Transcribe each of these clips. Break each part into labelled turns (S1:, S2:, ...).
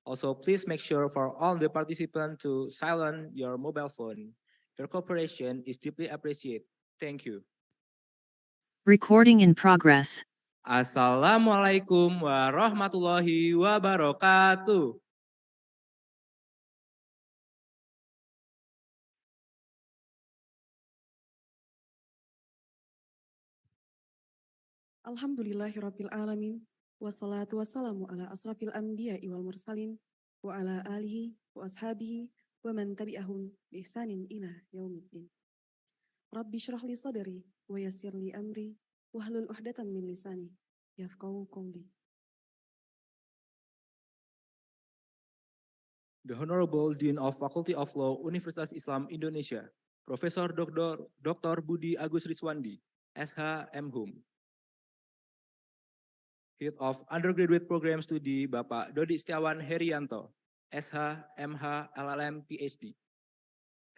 S1: Also, please make sure for all the participants to silence your mobile phone. Your cooperation is deeply appreciated. Thank you.
S2: Recording in progress.
S1: Assalamualaikum warahmatullahi wabarakatuh.
S3: Alhamdulillahirabbil alamin wassalatu wassalamu ala asrafil anbiya'i wal mursalin wa ala alihi wa ashabihi wa man tabi'ahum bi ihsanin ila yaumiddin. Rabbi shrah li sadri wa yassir li amri wahlul 'uqdatam min lisani yafqahu qawli.
S1: The Honorable Dean of Faculty of Law, Universitas Islam Indonesia, Profesor Dr. Budi Agus Riswandi, SH M.Hum. Head of Undergraduate Program Studi, Bapak Dodi Setiawan Herianto, SH MH LLM PhD.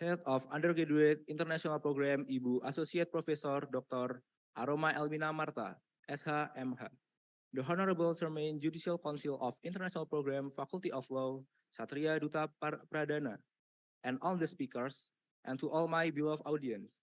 S1: Head of Undergraduate International Program, Ibu Associate Professor Dr. Aroma Elmina Marta, SH MH. The Honorable Chairman Judicial Council of International Program, Faculty of Law, Satria Duta Pradana, and all the speakers, and to all my beloved audience.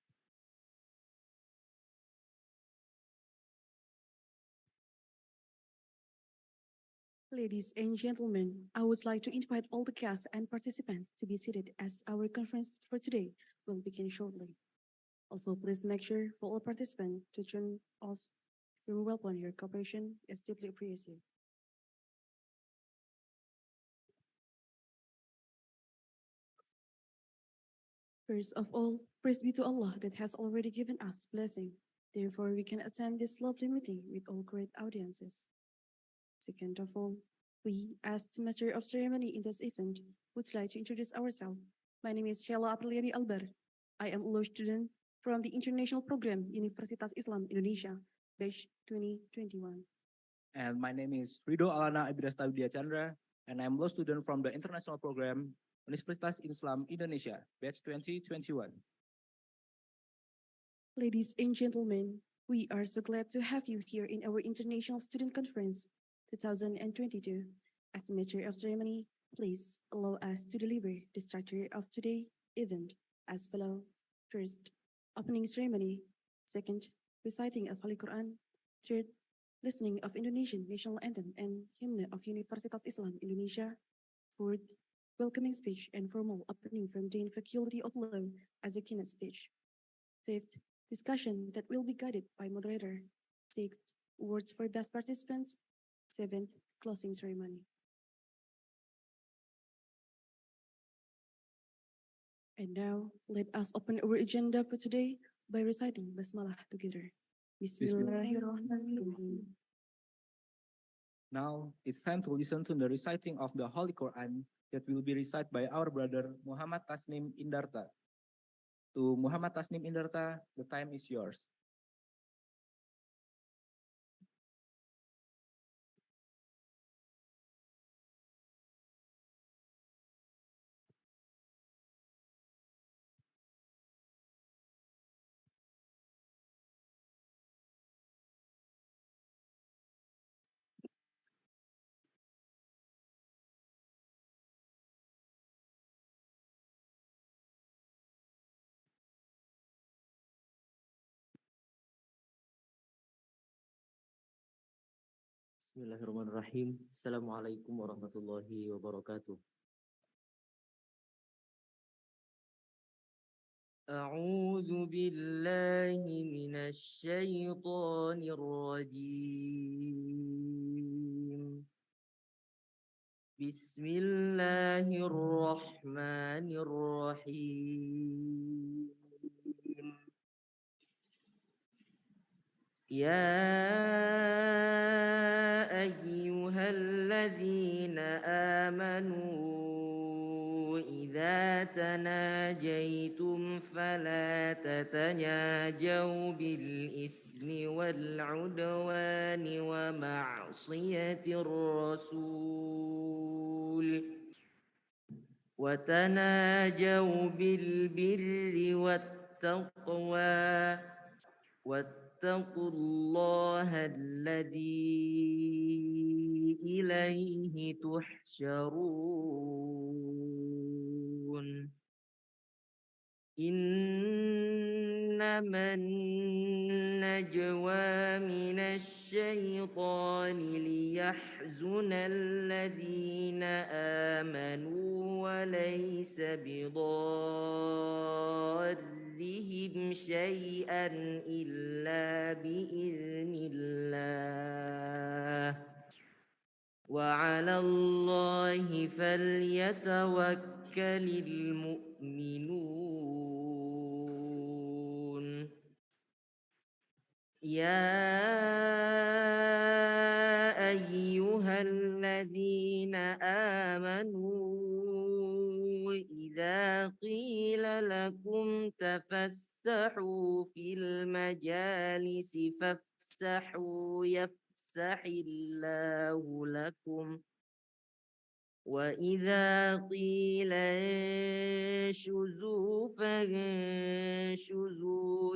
S3: Ladies and gentlemen, I would like to invite all the guests and participants to be seated as our conference for today will begin shortly. Also, please make sure for all participants to turn off your mobile phone. Your cooperation is deeply appreciated. First of all, praise be to Allah that has already given us blessing. Therefore, we can attend this lovely meeting with all great audiences. Second of all, we, as the Master of Ceremony in this event, would like to introduce ourselves. My name is Sheila Apriliani Albar. I am a law student from the International Program, Universitas Islam Indonesia, batch 2021.
S1: And my name is Rido Alana Abidasta Widya Chandra, and I'm law student from the International Program, Universitas Islam Indonesia, batch 2021.
S3: Ladies and gentlemen, we are so glad to have you here in our International Student Conference 2022. As the Master of Ceremony, please allow us to deliver the structure of today's event as follows. First, opening ceremony. Second, reciting of Holy Quran. Third, listening of Indonesian national anthem and hymn of Universitas Islam Indonesia. Fourth, welcoming speech and formal opening from Dean Faculty of Law as a keynote speech. Fifth, discussion that will be guided by moderator. Sixth, awards for best participants. Seventh, closing ceremony. And now, let us open our agenda for today by reciting Basmalah together. Bismillahirrahmanirrahim.
S1: Now, it's time to listen to the reciting of the Holy Quran that will be recited by our brother Muhammad Tasnim Indarta. To Muhammad Tasnim Indarta, the time is yours.
S4: Bismillahirrahmanirrahim. Assalamualaikum warahmatullahi wabarakatuh. أعوذ بالله من الشيطان الرجيم. بسم الله الرحمن الرحيم. يا أيها الذين آمنوا إذا تناجيتم فلا تتناجوا بالإثم والعدوان ومعصية الرسول وتناجوا بالبر والتقوى واتقوا الله الذي إليه تحشرون إنما النجوى من الشيطان ليحزن الذين آمنوا وليس بضارهم شيئا إلا بإذن الله وعلى الله فليتوكل المؤمنون يا أيها الذين آمنوا إذا قيل لكم تفسحوا في المجالس فافسحوا يفسح الله لكم وإذا قيل انشزوا فانشزوا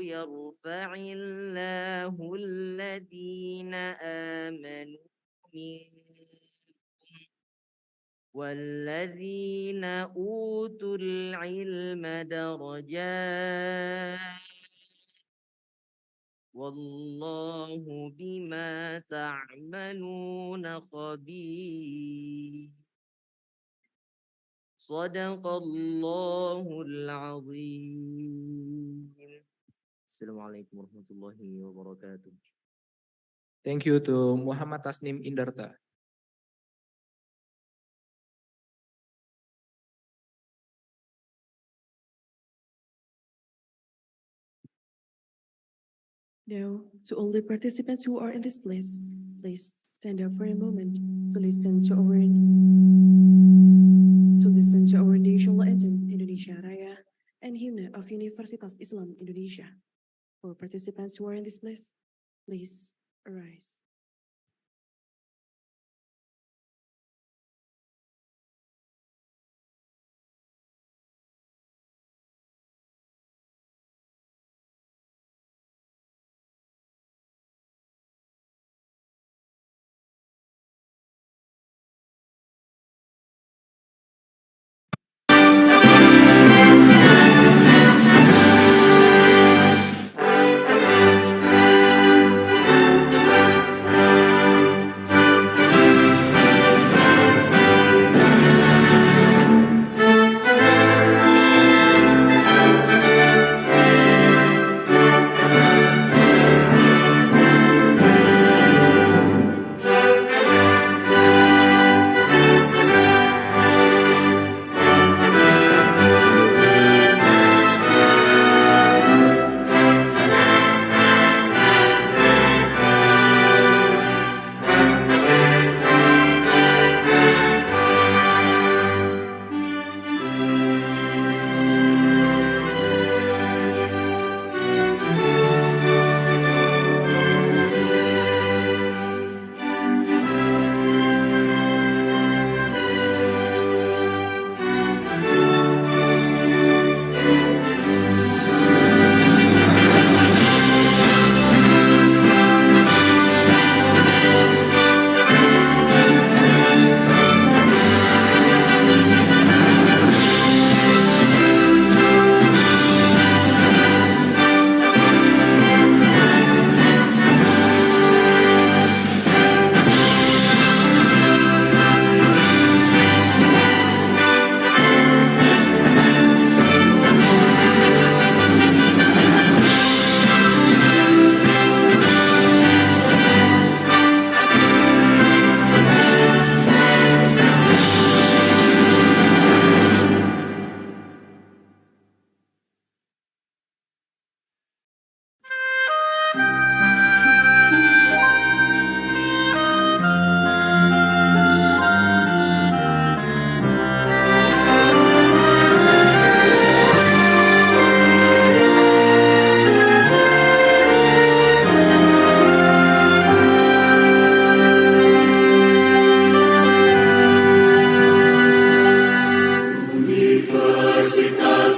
S4: يرفع الله الذين آمنوا منكم والذين أوتوا العلم درجات والله بما تعملون خبير صدق الله العظيم. Assalamualaikum warahmatullahi wabarakatuh.
S1: Thank you to Muhammad Tasnim Indarta.
S3: Now, to all the participants who are in this place, please stand up for a moment to listen to our national anthem, Indonesia Raya, and hymn of Universitas Islam Indonesia. For participants who are in this place, please arise.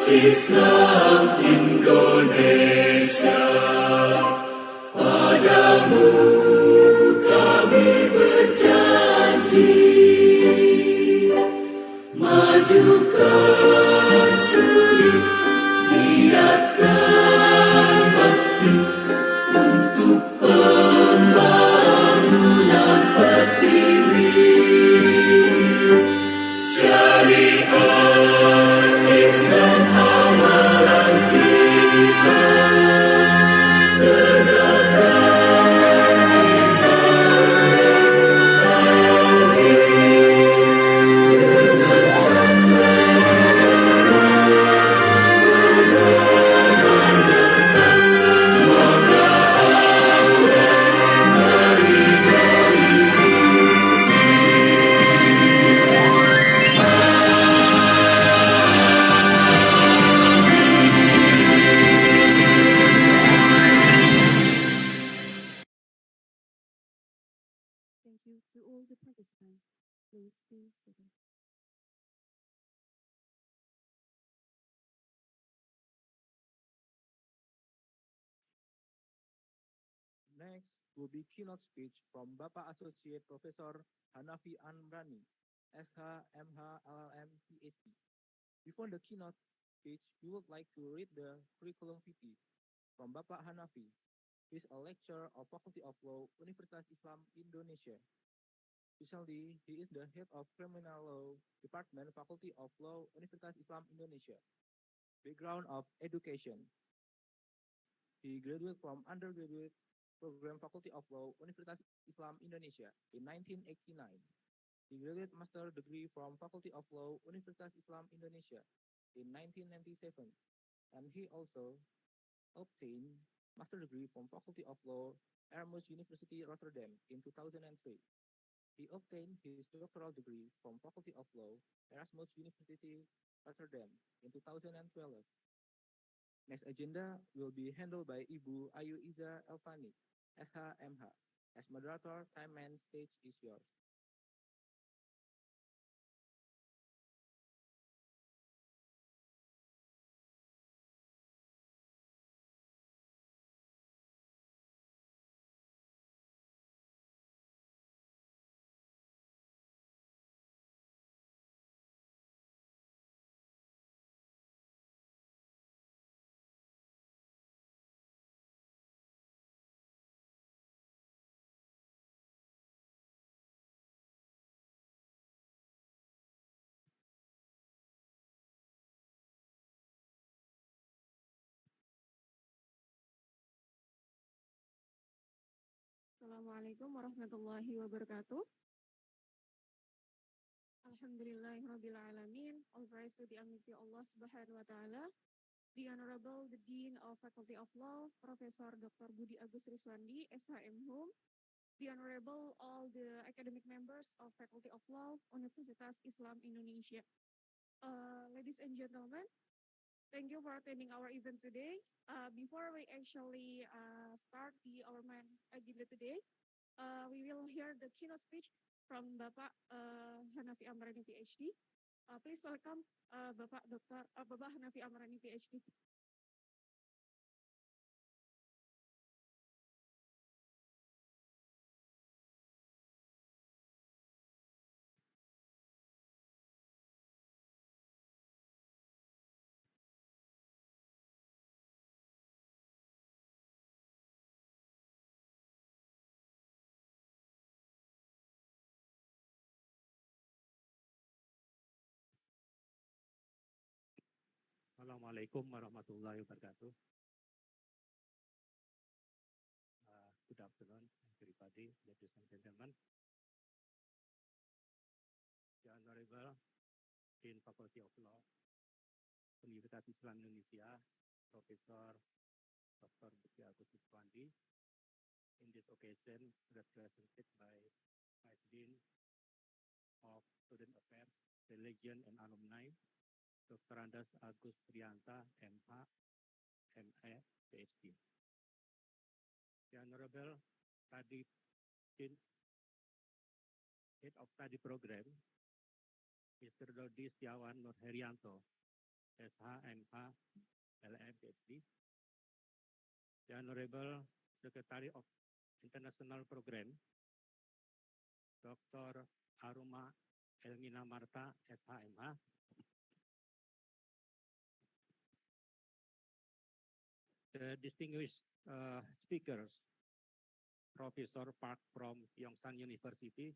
S5: Islam Indonesia
S3: Thank you to all the participants. Please be seated.
S1: Next will be keynote speech from Bapak Associate Professor Hanafi Amrani, SH, MH, LLM, PhD. Before the keynote speech, we would like to read the curriculum vitae from Bapak Hanafi. He is a lecturer of Faculty of Law, Universitas Islam Indonesia. Recently, he is the head of Criminal Law Department, Faculty of Law, Universitas Islam Indonesia. Background of education. He graduated from undergraduate program Faculty of Law, Universitas Islam Indonesia in 1989. He graduated master degree from Faculty of Law, Universitas Islam Indonesia in 1997. And he also obtained master degree from Faculty of Law, Erasmus University Rotterdam in 2003. He obtained his doctoral degree from Faculty of Law, Erasmus University Rotterdam in 2012. Next agenda will be handled by Ibu Ayu Iza Elvani, SH-MH. As moderator, time and stage is yours.
S5: Assalamualaikum warahmatullahi wabarakatuh. Alhamdulillahirrabbilalamin. All praise to the Almighty Allah Subhanahu wa Ta'ala. The Honorable the Dean of Faculty of Law, Professor Dr. Budi Agus Riswandi, SHM Hum. The Honorable all the academic members of Faculty of Law, Universitas Islam Indonesia. Ladies and gentlemen, thank you for attending our event today. Before we actually start our main agenda today, we will hear the keynote speech from Bapak Hanafi Amrani PhD. Please welcome Bapak Hanafi Amrani PhD.
S6: Assalamualaikum warahmatullahi wabarakatuh. Good afternoon, everybody, ladies and gentlemen. The Honorable Dean Faculty of Law, Universitas Islam Indonesia, Professor Dr. Budi Agus Riswandi. In this occasion, represented by Vice Dean of Student Affairs, Religion and Alumni, Dr. Andas Agus Trianta, MH, MA, PhD. The Honorable Study Dean, Head of Study Program, Mr. Dodi Setiawan Nur Herianto, SH, MH, LM, PhD. The Honorable Secretary of International Program, Dr. Aruma Elmina Marta, SHMH, the distinguished speakers, Professor Park from Yongsan University,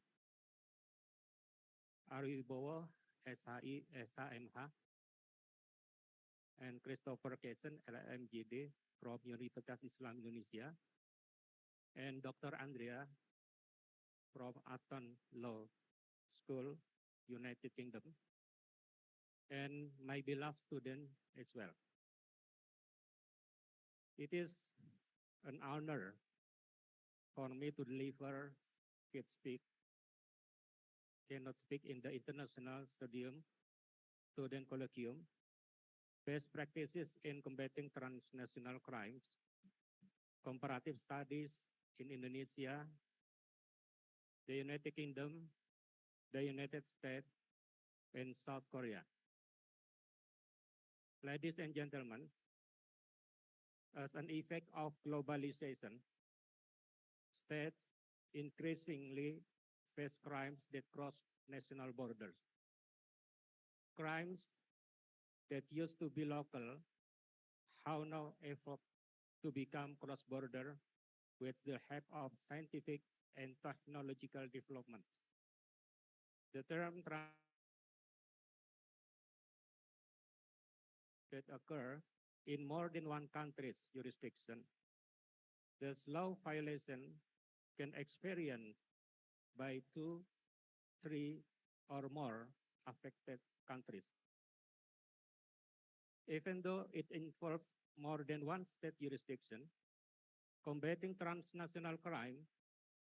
S6: Ariwibowo, SHI, SHMH, and Christopher Kessen, LMGD, from Universitas Islam Indonesia, and Dr. Andrea from Aston Law School, United Kingdom, and my beloved student as well. It is an honor for me to deliver cannot speak in the International Student Colloquium, Best Practices in Combating Transnational Crimes, Comparative Studies in Indonesia, the United Kingdom, the United States, and South Korea. Ladies and gentlemen, as an effect of globalization, states increasingly face crimes that cross national borders. Crimes that used to be local have now evolved to become cross-border with the help of scientific and technological development. The term that occur in more than one country's jurisdiction. The law violation can experience by 2, 3, or more affected countries. Even though it involves more than one state jurisdiction, combating transnational crime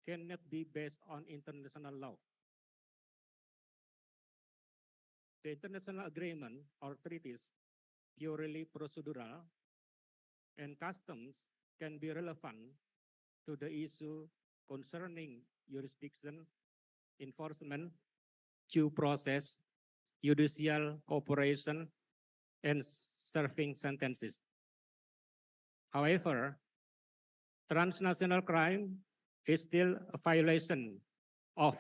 S6: cannot be based on international law. The international agreement or treaties purely procedural, and customs can be relevant to the issue concerning jurisdiction, enforcement, due process, judicial cooperation, and serving sentences. However, transnational crime is still a violation of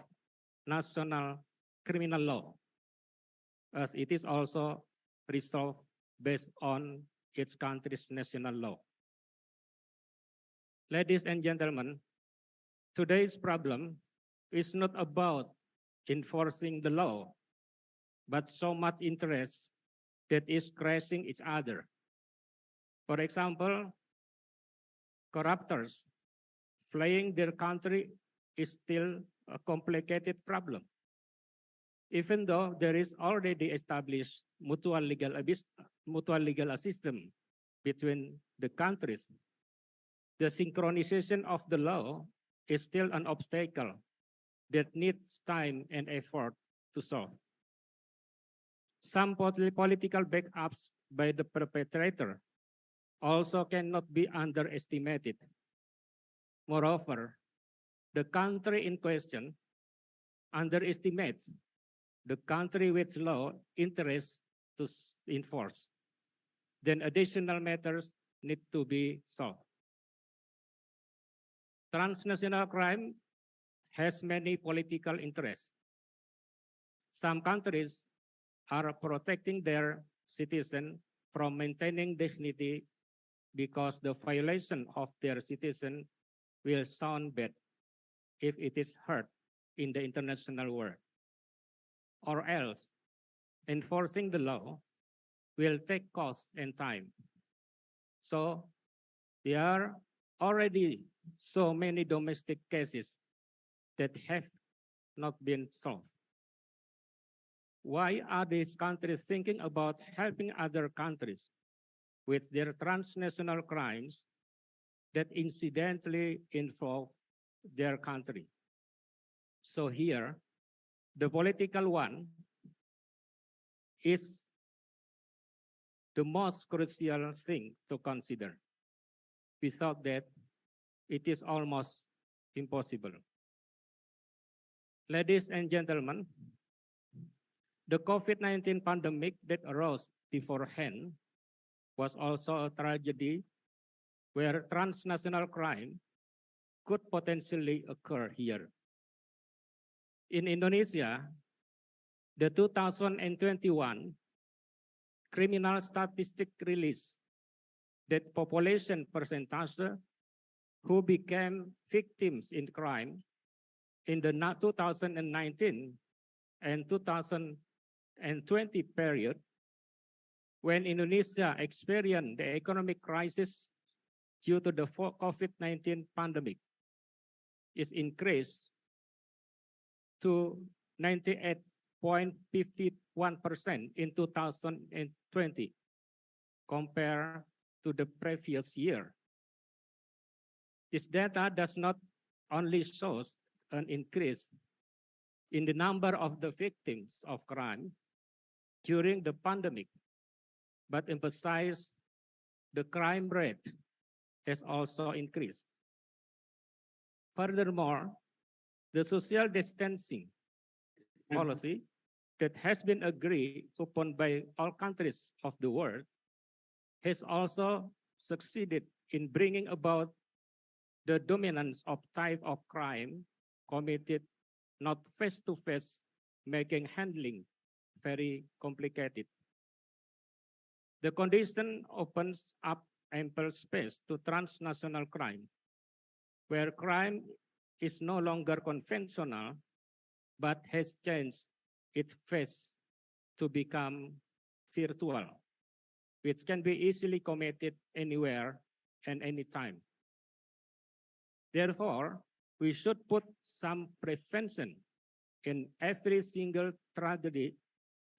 S6: national criminal law, as it is also resolved based on its country's national law. Ladies and gentlemen, today's problem is not about enforcing the law, but so much interest that is crashing each other. For example, corruptors fleeing their country is still a complicated problem. Even though there is already established mutual legal assistance between the countries, the synchronization of the law is still an obstacle that needs time and effort to solve. Some political backups by the perpetrator also cannot be underestimated. Moreover, the country in question underestimates the country which law interests to enforce. Then additional matters need to be solved. Transnational crime has many political interests. Some countries are protecting their citizens from maintaining dignity because the violation of their citizen will sound bad if it is heard in the international world. Or else, enforcing the law will take cost and time. So there are already so many domestic cases that have not been solved. Why are these countries thinking about helping other countries with their transnational crimes that incidentally involve their country? So here, the political one is the most crucial thing to consider. Without that, it is almost impossible. Ladies and gentlemen, the COVID-19 pandemic that arose beforehand was also a tragedy where transnational crime could potentially occur here. In Indonesia, the 2021 criminal statistic release that population percentage who became victims in crime in the 2019 and 2020 period, when Indonesia experienced the economic crisis due to the COVID-19 pandemic, is increased to 98.51% in 2020 compared to the previous year. This data does not only shows an increase in the number of the victims of crime during the pandemic, but emphasize the crime rate has also increased. Furthermore, the social distancing policy that has been agreed upon by all countries of the world has also succeeded in bringing about the dominance of type of crime committed not face-to-face, making handling very complicated. The condition opens up ample space to transnational crime, where crime is no longer conventional, but has changed its face to become virtual, which can be easily committed anywhere and anytime. Therefore, we should put some prevention in every single tragedy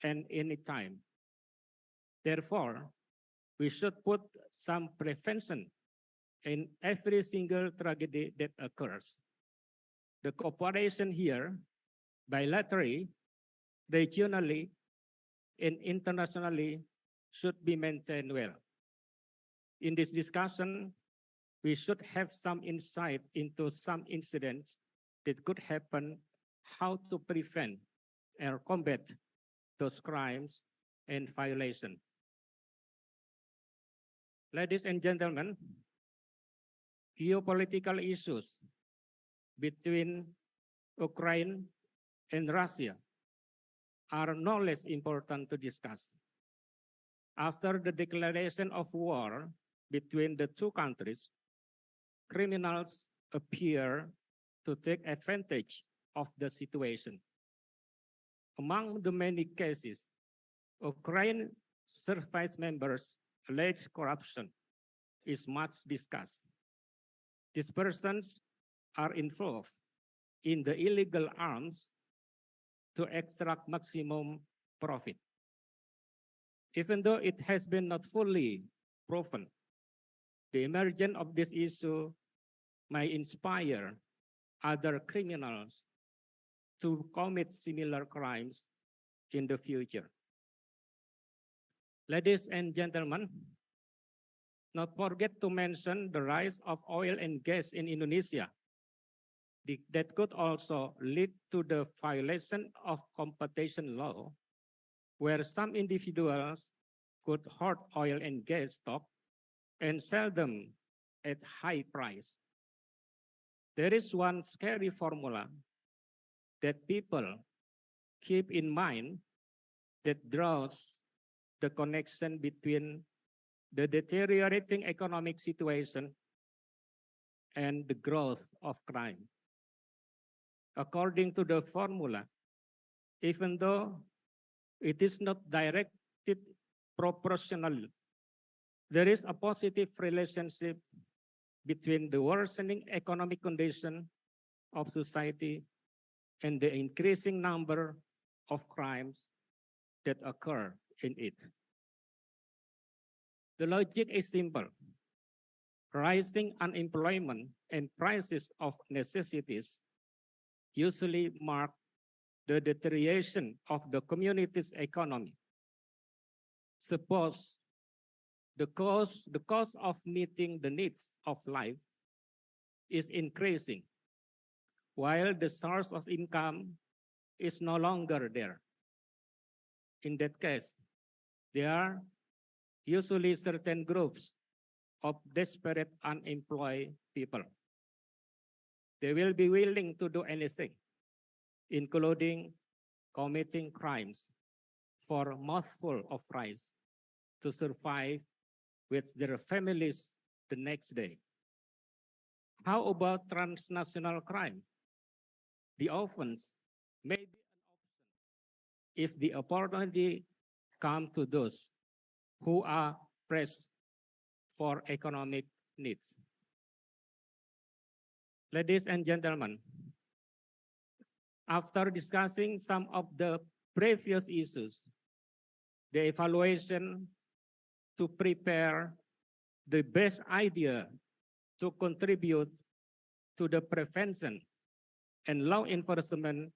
S6: and anytime. Therefore, we should put some prevention in every single tragedy that occurs. The cooperation here, bilaterally, regionally, and internationally, should be maintained well. In this discussion, we should have some insight into some incidents that could happen, how to prevent or combat those crimes and violations. Ladies and gentlemen, geopolitical issues between Ukraine and Russia are no less important to discuss. After the declaration of war between the two countries, criminals appear to take advantage of the situation. Among the many cases, Ukraine service members' alleged corruption is much discussed. These persons are involved in the illegal arms to extract maximum profit. Even though it has been not fully proven, the emergence of this issue may inspire other criminals to commit similar crimes in the future. Ladies and gentlemen, not forget to mention the rise of oil and gas in Indonesia. That could also lead to the violation of competition law, where some individuals could hoard oil and gas stock and sell them at high price. There is one scary formula that people keep in mind that draws the connection between the deteriorating economic situation and the growth of crime. According to the formula, even though it is not directed proportional, there is a positive relationship between the worsening economic condition of society and the increasing number of crimes that occur in it. The logic is simple. Rising unemployment and prices of necessities usually mark the deterioration of the community's economy. Suppose the cost of meeting the needs of life is increasing, while the source of income is no longer there. In that case, there are usually certain groups of desperate unemployed people. They will be willing to do anything, including committing crimes for a mouthful of rice to survive with their families the next day. How about transnational crime? The offense may be an option if the opportunity comes to those who are pressed for economic needs. Ladies and gentlemen, after discussing some of the previous issues, the evaluation to prepare the best idea to contribute to the prevention and law enforcement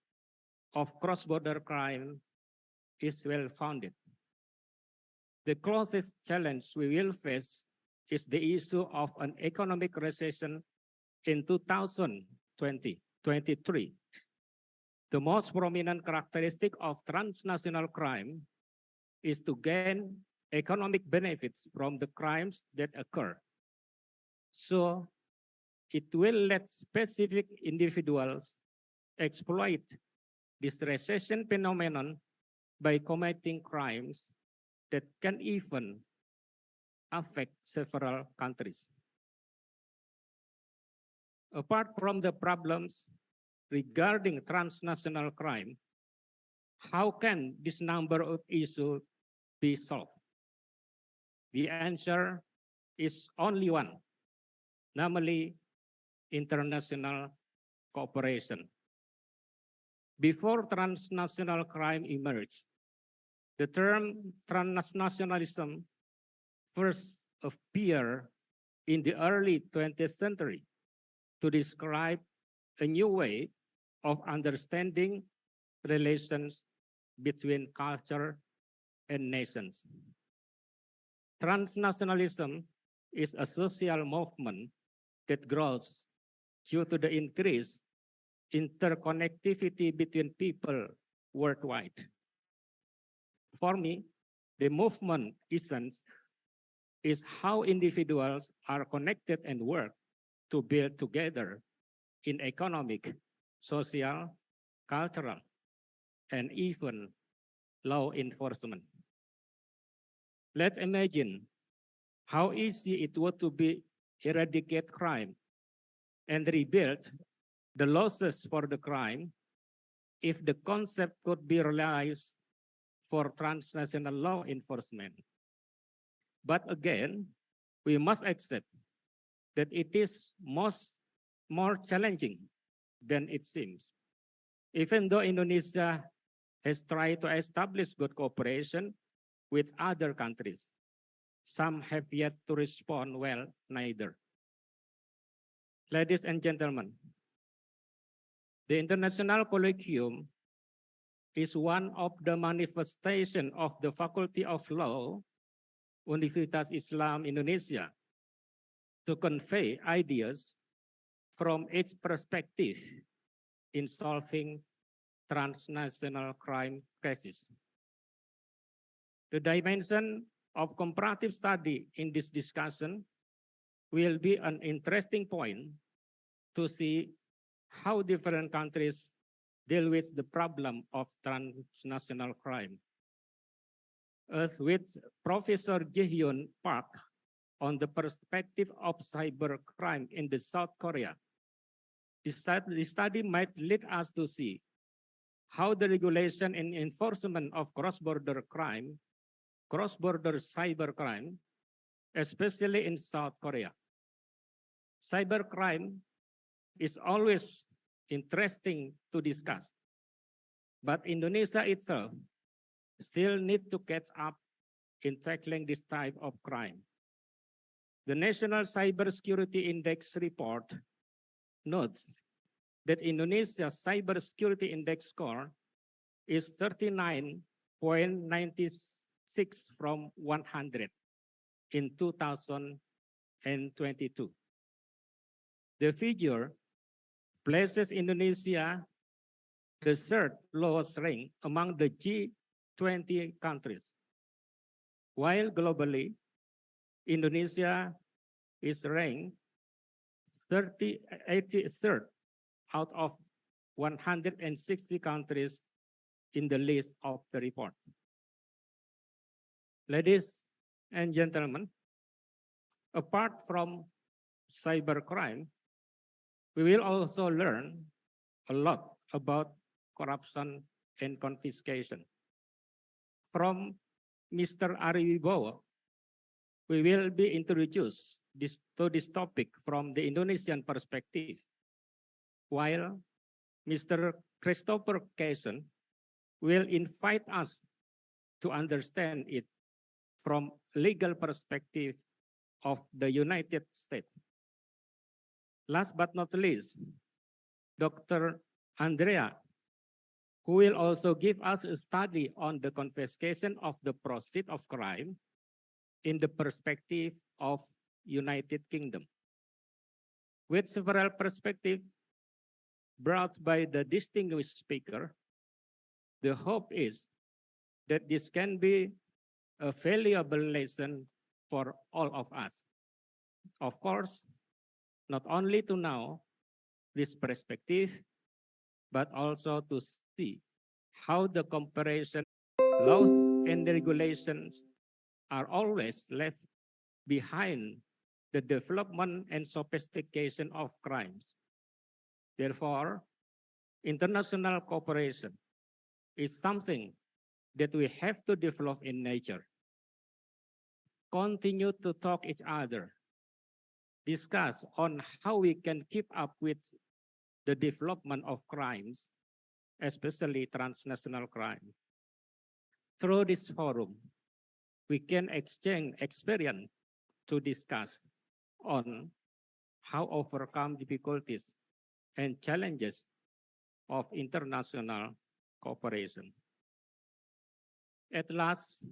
S6: of cross-border crime is well-founded. The closest challenge we will face is the issue of an economic recession in 2023. The most prominent characteristic of transnational crime is to gain economic benefits from the crimes that occur. So it will let specific individuals exploit this recession phenomenon by committing crimes that can even affect several countries. Apart from the problems regarding transnational crime, how can this number of issues be solved? The answer is only one, namely international cooperation. Before transnational crime emerged, the term transnationalism first appeared in the early 20th century to describe a new way of understanding relations between culture and nations. Transnationalism is a social movement that grows due to the increased interconnectivity between people worldwide. For me, the movement essence is how individuals are connected and work to build together in economic, social, cultural, and even law enforcement. Let's imagine how easy it would to be eradicate crime and rebuild the losses for the crime if the concept could be realized for transnational law enforcement. But again, we must accept that it is more challenging than it seems. Even though Indonesia has tried to establish good cooperation with other countries, some have yet to respond well neither. Ladies and gentlemen, the International Colloquium is one of the manifestations of the Faculty of Law, Universitas Islam Indonesia, to convey ideas from its perspective in solving transnational crime cases. The dimension of comparative study in this discussion will be an interesting point to see how different countries deal with the problem of transnational crime. As with Professor Jae-hyun Park on the perspective of cybercrime in the South Korea, the study might lead us to see how the regulation and enforcement of cross-border crime, cross-border cybercrime, especially in South Korea. Cybercrime is always interesting to discuss, but Indonesia itself still need to catch up in tackling this type of crime. The National Cybersecurity Index report notes that Indonesia's cybersecurity index score is 39.96 from 100 in 2022. The figure places Indonesia the third lowest rank among the G20 countries, while globally, Indonesia is ranked 83rd out of 160 countries in the list of the report. Ladies and gentlemen, apart from cybercrime, we will also learn a lot about corruption and confiscation. From Mr. Ariwibowo, we will be introduced to this topic from the Indonesian perspective, while Mr. Christopher Kaysen will invite us to understand it from legal perspective of the United States. Last but not least, Dr. Andrea, who will also give us a study on the confiscation of the proceeds of crime in the perspective of United Kingdom. With several perspectives brought by the distinguished speaker, the hope is that this can be a valuable lesson for all of us. Of course, not only to know this perspective, but also to see how the comparison laws and regulations are always left behind the development and sophistication of crimes. Therefore, international cooperation is something that we have to develop in nature. Continue to talk each other, discuss on how we can keep up with the development of crimes, especially transnational crime. Through this forum, we can exchange experience to discuss on how overcome difficulties and challenges of international cooperation. At last,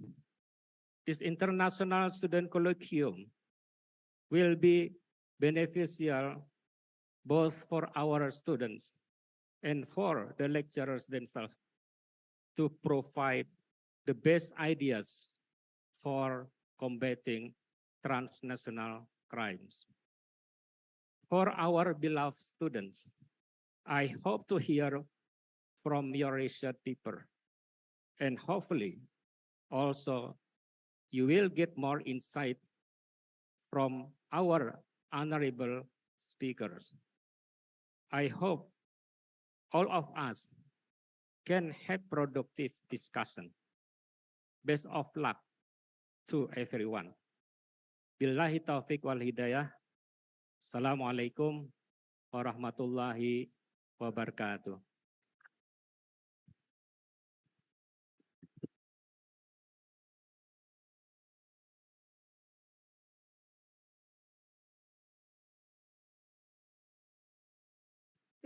S6: this International Student Colloquium will be beneficial both for our students and for the lecturers themselves to provide the best ideas for combating transnational crimes. For our beloved students, I hope to hear from your research paper, and hopefully also you will get more insight from our honorable speakers. I hope all of us can have productive discussion. Best of luck to everyone. Billahi taufiq wal hidayah. Assalamualaikum warahmatullahi wabarakatuh.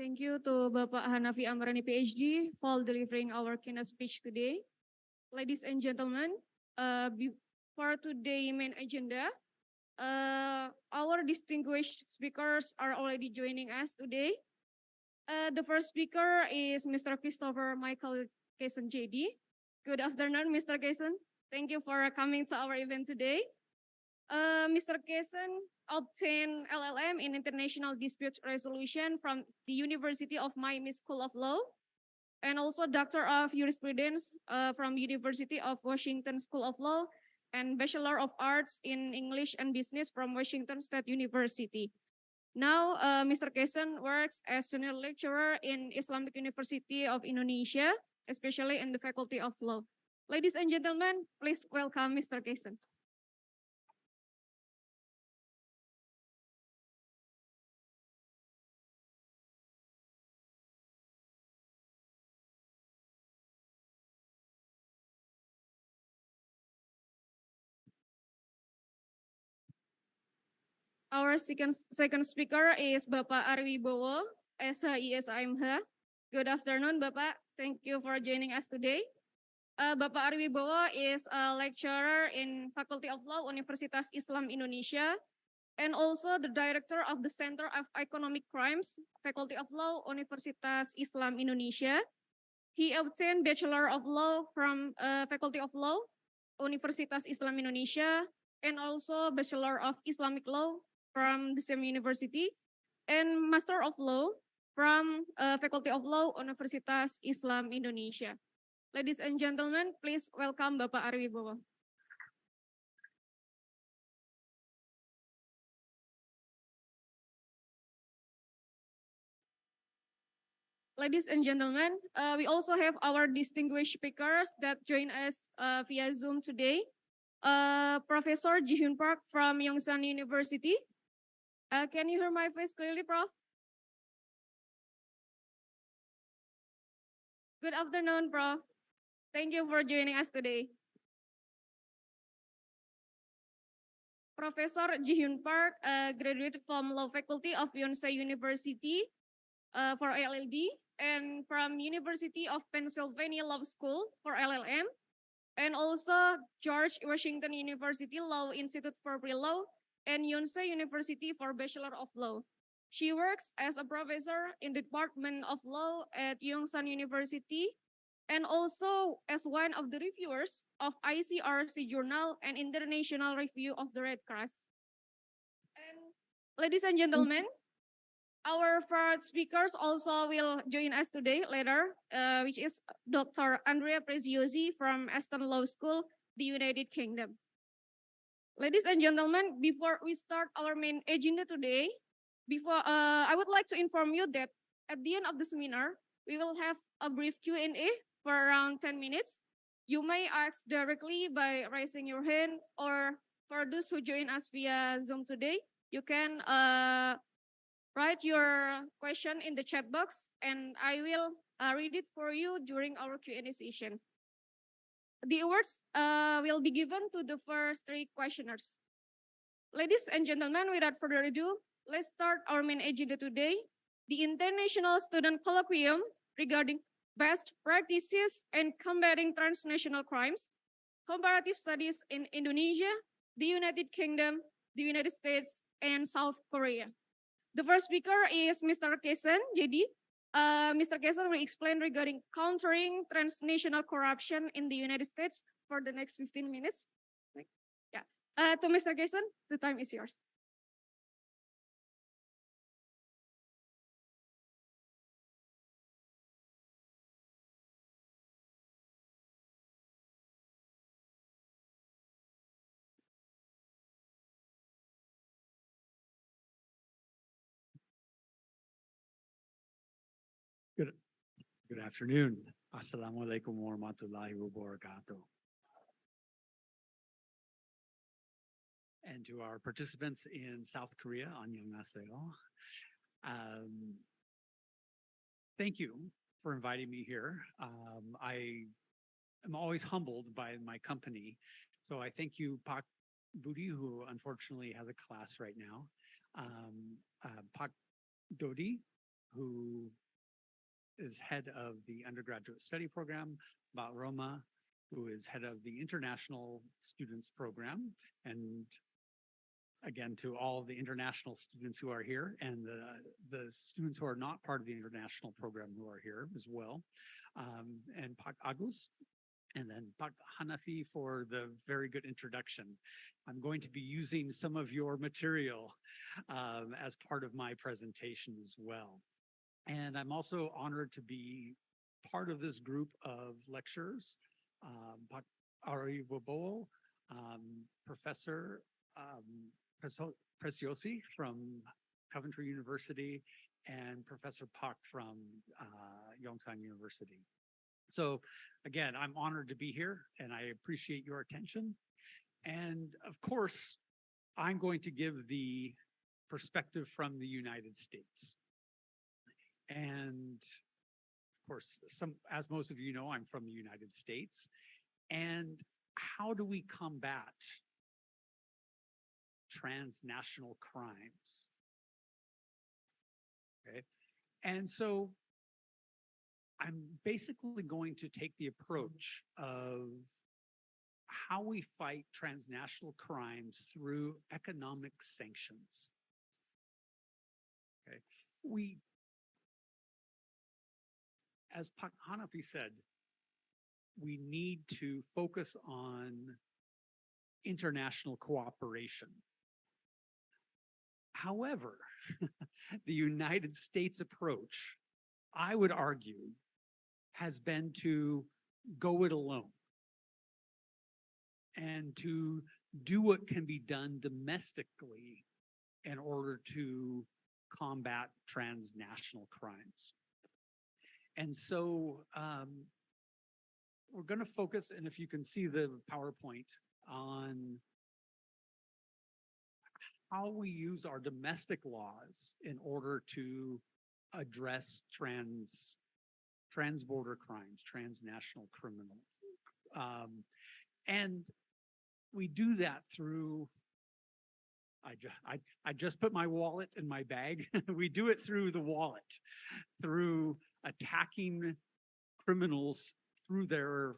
S5: Thank you to Bapak Hanafi Amrani PhD for delivering our keynote speech today. Ladies and gentlemen, before today's main agenda, our distinguished speakers are already joining us today. The first speaker is Mr. Christopher Michael Kaysen JD. Good afternoon, Mr. Kaysen. Thank you for coming to our event today. Mr. Kaysen obtained LLM in International Dispute Resolution from the University of Miami School of Law, and also Doctor of Jurisprudence from University of Washington School of Law, and Bachelor of Arts in English and Business from Washington State University. Now, Mr. Kaysen works as senior lecturer in Islamic University of Indonesia, especially in the Faculty of Law. Ladies and gentlemen, please welcome Mr. Kaysen. Our second speaker is Bapak Ariwibowo, SHISAMH. Good afternoon, Bapak. Thank you for joining us today. Bapak Ariwibowo is a lecturer in Faculty of Law, Universitas Islam Indonesia, and also the director of the Center of Economic Crimes, Faculty of Law, Universitas Islam Indonesia. He obtained Bachelor of Law from Faculty of Law, Universitas Islam Indonesia, and also Bachelor of Islamic Law from the same university, and Master of Law from Faculty of Law, Universitas Islam Indonesia. Ladies and gentlemen, please welcome Bapak Arwibowo. Ladies and gentlemen, we also have our distinguished speakers that join us via Zoom today. Professor Ji-Hyun Park from Yongsan University. Can you hear my voice clearly, Prof? Good afternoon, Prof. Thank you for joining us today. Professor Ji-Hyun Park graduated from Law Faculty of Yonsei University for LLD and from University of Pennsylvania Law School for LLM, and also George Washington University Law Institute for Pre-Law and Yonsei University for Bachelor of Law. She works as a professor in the Department of Law at Yongsan University and also as one of the reviewers of ICRC Journal and International Review of the Red Cross. And ladies and gentlemen, our first speakers also will join us today later, which is Dr. Andrea Preziosi from Aston Law School, the United Kingdom. Ladies and gentlemen, before we start our main agenda today, I would like to inform you that at the end of the seminar, we will have a brief Q&A for around 10 minutes. You may ask directly by raising your hand, or for those who join us via Zoom today, you can write your question in the chat box, and I will read it for you during our Q&A session. The awards will be given to the first three questioners. Ladies and gentlemen, without further ado, let's start our main agenda today, the International Student Colloquium regarding best practices in combating transnational crimes, comparative studies in Indonesia, the United Kingdom, the United States, and South Korea. The first speaker is Mr. Kesan. Jadi, Mr. Kesan will explain regarding countering transnational corruption in the United States for the next 15 minutes. Yeah. To Mr. Kesan, the time is yours.
S7: Good afternoon. Assalamualaikum warahmatullahi wabarakatuh. And to our participants in South Korea, annyeonghaseyo. Thank you for inviting me here. I am always humbled by my company. So I thank you, Pak Budi, who unfortunately has a class right now. Pak Dodi, who is head of the undergraduate study program, Mbak Roma, who is head of the international students program, and again, to all the international students who are here and the students who are not part of the international program who are here as well, and Pak Agus, and then Pak Hanafi for the very good introduction. I'm going to be using some of your material as part of my presentation as well. And I'm also honored to be part of this group of lecturers. Pak Arwibowo, Professor Preziosi from Coventry University, and Professor Pak from Yongsan University. So again, I'm honored to be here and I appreciate your attention. And of course, I'm going to give the perspective from the United States. And of course, as most of you know, I'm from the United States. And how do we combat transnational crimes? Okay. And so I'm basically going to take the approach of how we fight transnational crimes through economic sanctions. Okay. As Pak Hanafi said, we need to focus on international cooperation. However, the United States approach, I would argue, has been to go it alone and to do what can be done domestically in order to combat transnational crimes. And so we're going to focus, and if you can see the PowerPoint, on how we use our domestic laws in order to address transborder crimes, transnational criminals. And we do that through, I just put my wallet in my bag. We do it through the wallet, through attacking criminals through their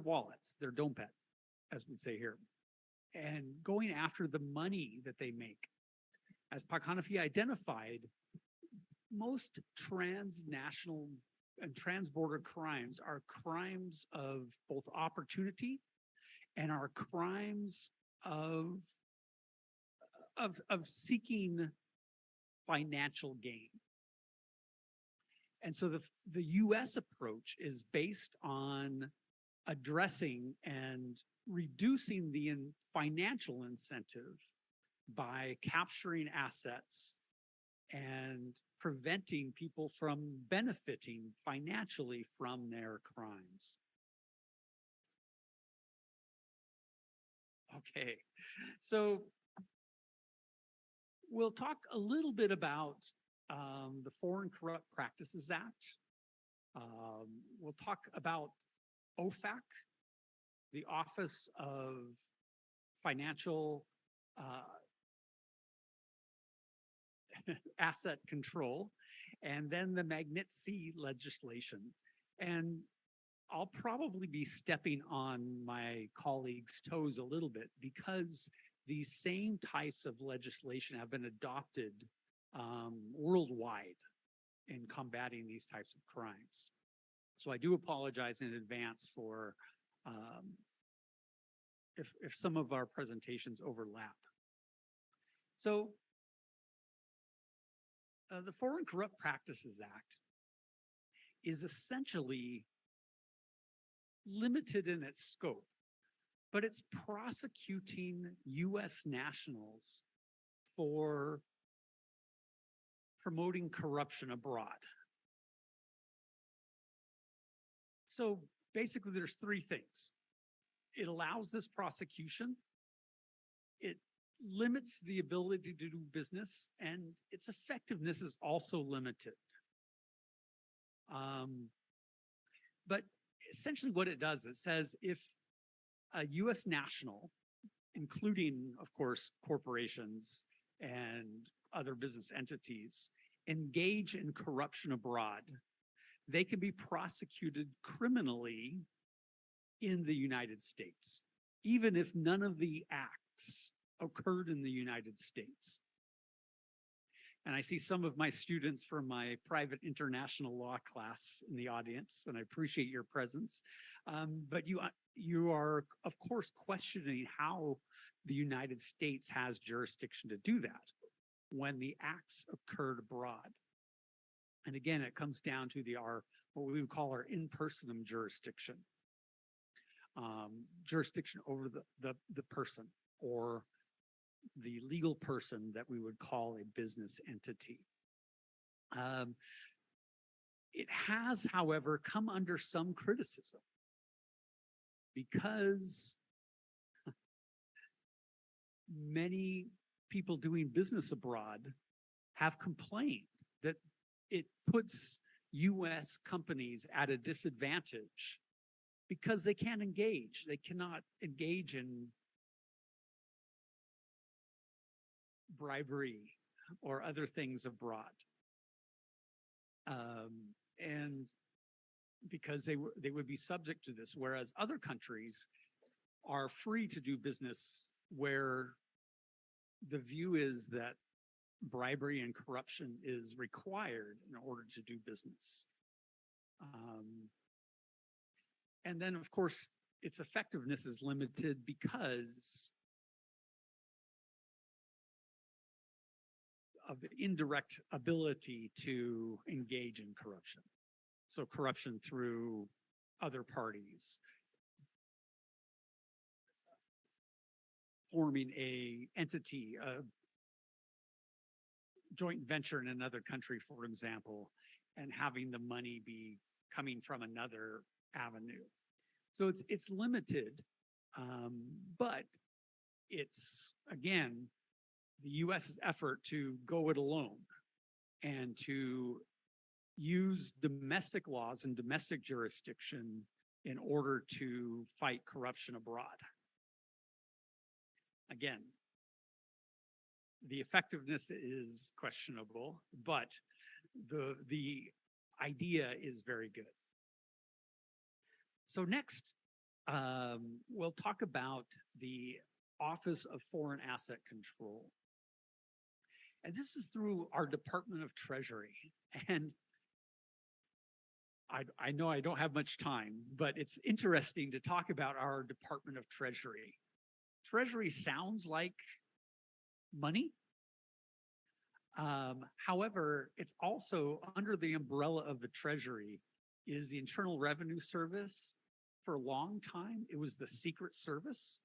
S7: wallets, their dompet, as we'd say here, and going after the money that they make. As Pak Hanafi identified, most transnational and transborder crimes are crimes of both opportunity and are crimes of seeking financial gain. And so the US approach is based on addressing and reducing the financial incentive by capturing assets and preventing people from benefiting financially from their crimes. Okay, so we'll talk a little bit about the Foreign Corrupt Practices Act. We'll talk about OFAC, the Office of Financial Asset Control, and then the Magnitsky legislation. And I'll probably be stepping on my colleagues' toes a little bit because these same types of legislation have been adopted worldwide in combating these types of crimes. So I do apologize in advance for if some of our presentations overlap. So the Foreign Corrupt Practices Act is essentially limited in its scope, but it's prosecuting US nationals for promoting corruption abroad. So basically there's three things. It allows this prosecution, it limits the ability to do business, and its effectiveness is also limited. But essentially what it does, it says if a US national, including, of course, corporations and other business entities, engage in corruption abroad, they can be prosecuted criminally in the United States, even if none of the acts occurred in the United States. And I see some of my students from my private international law class in the audience, and I appreciate your presence. But you are, of course, questioning how the United States has jurisdiction to do that when the acts occurred abroad. And again, it comes down to what we would call our in personam jurisdiction, jurisdiction over the person or the legal person that we would call a business entity. It has, however, come under some criticism because many people doing business abroad have complained that it puts US companies at a disadvantage because they can't engage. They cannot engage in bribery or other things abroad. And because they would be subject to this, whereas other countries are free to do business where the view is that bribery and corruption is required in order to do business. And then, of course, its effectiveness is limited because the indirect ability to engage in corruption. So corruption through other parties, forming a entity, a joint venture in another country, for example, and having the money be coming from another avenue. So it's limited, but it's, again, the US's effort to go it alone and to use domestic laws and domestic jurisdiction in order to fight corruption abroad. Again, the effectiveness is questionable, but the idea is very good. So next, we'll talk about the Office of Foreign Asset Control. And this is through our Department of Treasury. And I know I don't have much time, but it's interesting to talk about our Department of Treasury. Treasury sounds like money. However, it's also under the umbrella of the Treasury is the Internal Revenue Service. For a long time, it was the Secret Service.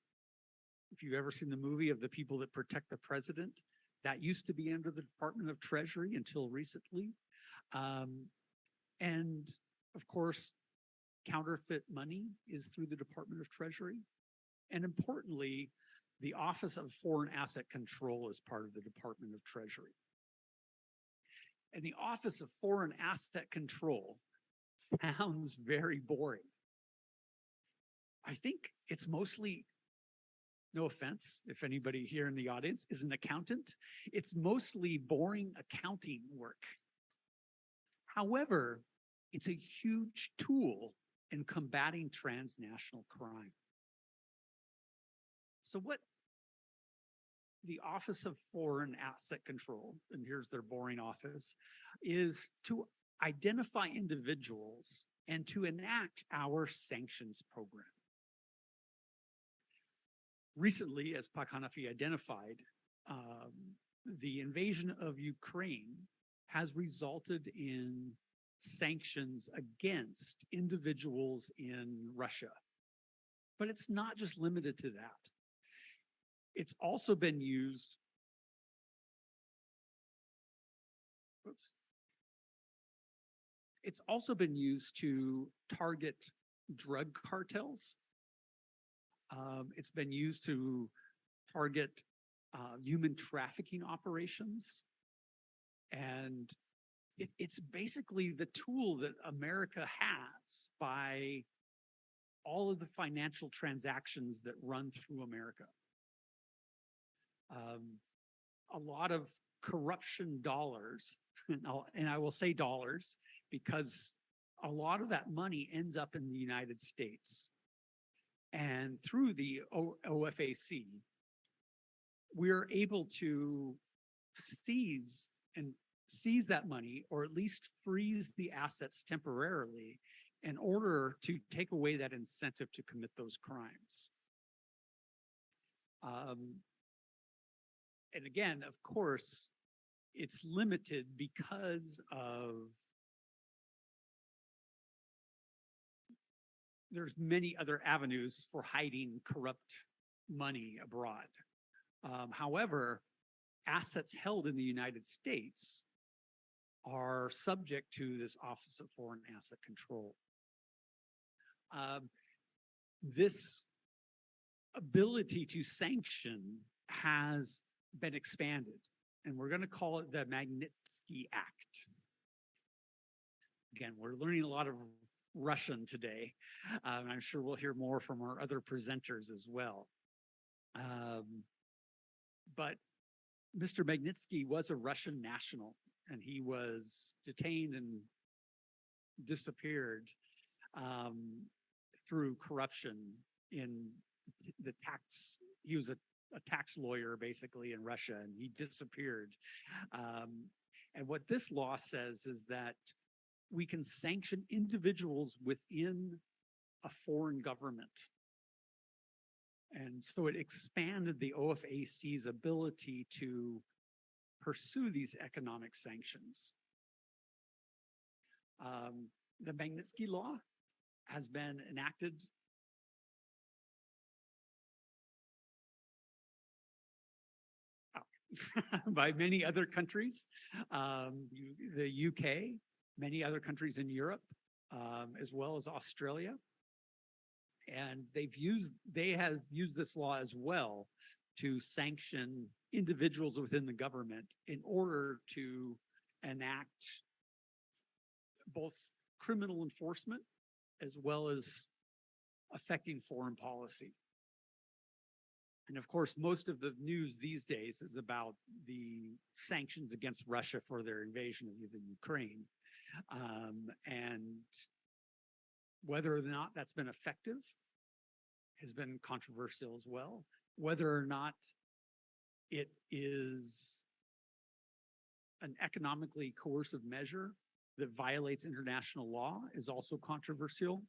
S7: If you've ever seen the movie of the people that protect the president, that used to be under the Department of Treasury until recently. And of course, counterfeit money is through the Department of Treasury. And importantly, the Office of Foreign Asset Control is part of the Department of Treasury. And the Office of Foreign Asset Control sounds very boring. I think it's mostly, no offense, if anybody here in the audience is an accountant, it's mostly boring accounting work. However, it's a huge tool in combating transnational crime. So what the Office of Foreign Asset Control, and here's their boring office, is to identify individuals and to enact our sanctions program. Recently, as Pak Hanafi identified, the invasion of Ukraine has resulted in sanctions against individuals in Russia. But it's not just limited to that. It's also been used, it's also been used to target drug cartels. It's been used to target human trafficking operations. And it's basically the tool that America has by all of the financial transactions that run through America. A lot of corruption dollars, and I will say dollars because a lot of that money ends up in the United States. And through the OFAC, we're able to seize that money, or at least freeze the assets temporarily in order to take away that incentive to commit those crimes. And again, of course, it's limited because of there's many other avenues for hiding corrupt money abroad. However, assets held in the United States are subject to this Office of Foreign Asset Control. This ability to sanction has been expanded, and we're going to call it the Magnitsky Act. Again, we're learning a lot of Russian today. I'm sure we'll hear more from our other presenters as well. But Mr. Magnitsky was a Russian national, and he was detained and disappeared through corruption in the tax. He was a tax lawyer basically in Russia, and he disappeared. And what this law says is that we can sanction individuals within a foreign government. And so it expanded the OFAC's ability to pursue these economic sanctions. The Magnitsky Law has been enacted by many other countries, the UK, many other countries in Europe, as well as Australia. And they have used this law as well to sanction individuals within the government in order to enact both criminal enforcement as well as affecting foreign policy. And of course, most of the news these days is about the sanctions against Russia for their invasion of the Ukraine. And whether or not that's been effective has been controversial as well. Whether or not it is an economically coercive measure that violates international law is also controversial.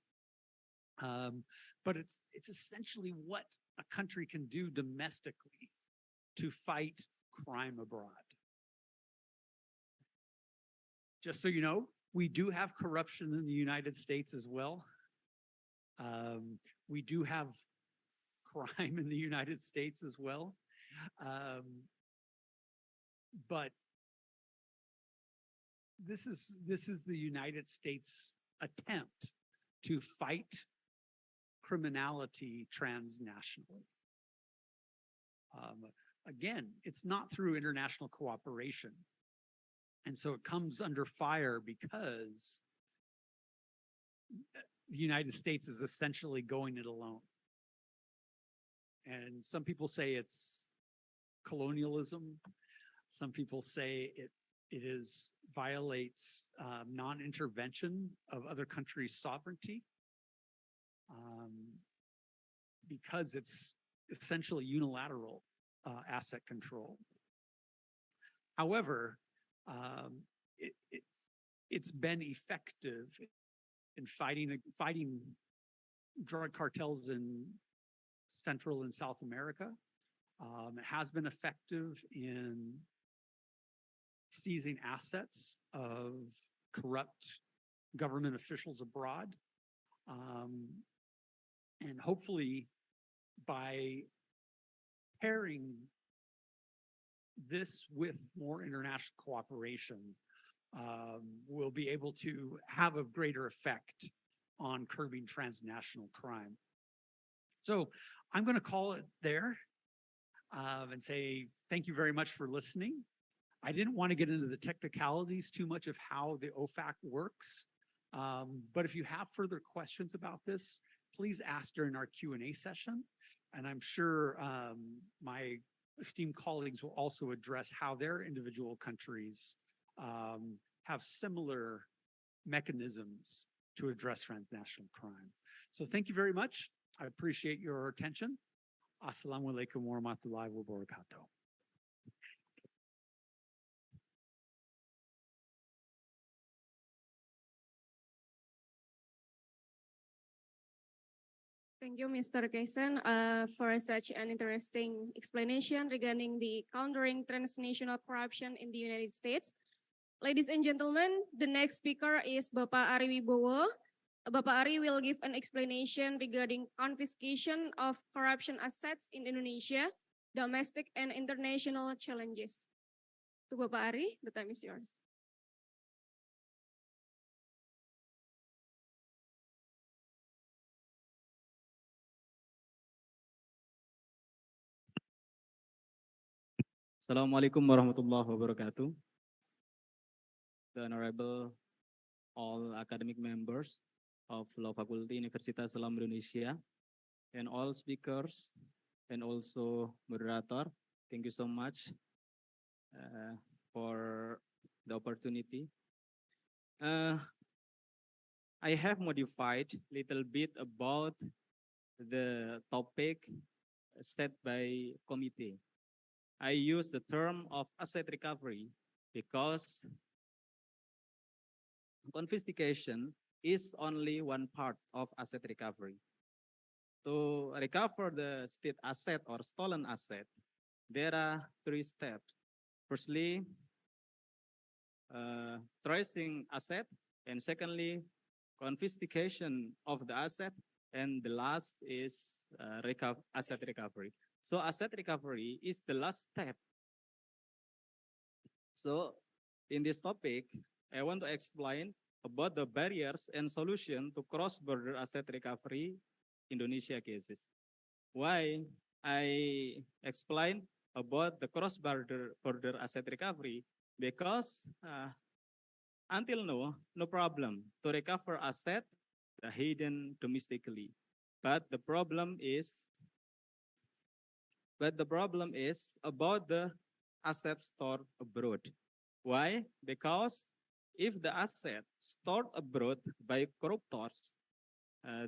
S7: But it's essentially what a country can do domestically to fight crime abroad. Just so you know, we do have corruption in the United States as well. We do have crime in the United States as well. But this is the United States' attempt to fight criminality transnationally. Again, it's not through international cooperation. And so it comes under fire because the United States is essentially going it alone. And some people say it's colonialism. Some people say it violates non-intervention of other countries' sovereignty because it's essentially unilateral asset control. However, it's been effective in fighting drug cartels in Central and South America. It has been effective in seizing assets of corrupt government officials abroad. And hopefully by pairing this with more international cooperation, we'll be able to have a greater effect on curbing transnational crime. So I'm going to call it there and say thank you very much for listening. I didn't want to get into the technicalities too much of how the OFAC works, but if you have further questions about this, please ask during our Q&A session, and I'm sure my esteemed colleagues will also address how their individual countries have similar mechanisms to address transnational crime. So thank you very much. I appreciate your attention. Assalamu alaikum wa rahmatullahi wa barakatuh.
S5: Thank you, Mr. Kaisen, for such an interesting explanation regarding the countering transnational corruption in the United States. Ladies and gentlemen, the next speaker is Bapak Ari Wibowo. Bapak Ari will give an explanation regarding confiscation of corruption assets in Indonesia, domestic and international challenges. To Bapak Ari, the time is yours.
S1: Assalamualaikum warahmatullahi wabarakatuh. The Honorable all academic members of Law Faculty Universitas Islam Indonesia and all speakers and also moderator, thank you so much for the opportunity. I have modified little bit about the topic set by committee. I use the term of asset recovery because confiscation is only one part of asset recovery. To recover the state asset or stolen asset, there are 3 steps.
S8: Firstly, tracing asset, and secondly, confiscation of the asset, and the last is asset recovery. So asset recovery is the last step. So in this topic, I want to explain about the barriers and solution to cross-border asset recovery Indonesia cases. Why I explain about the cross-border asset recovery? Because until now, no problem to recover asset hidden domestically. But the problem is about the assets stored abroad. Why? Because if the asset stored abroad by corruptors,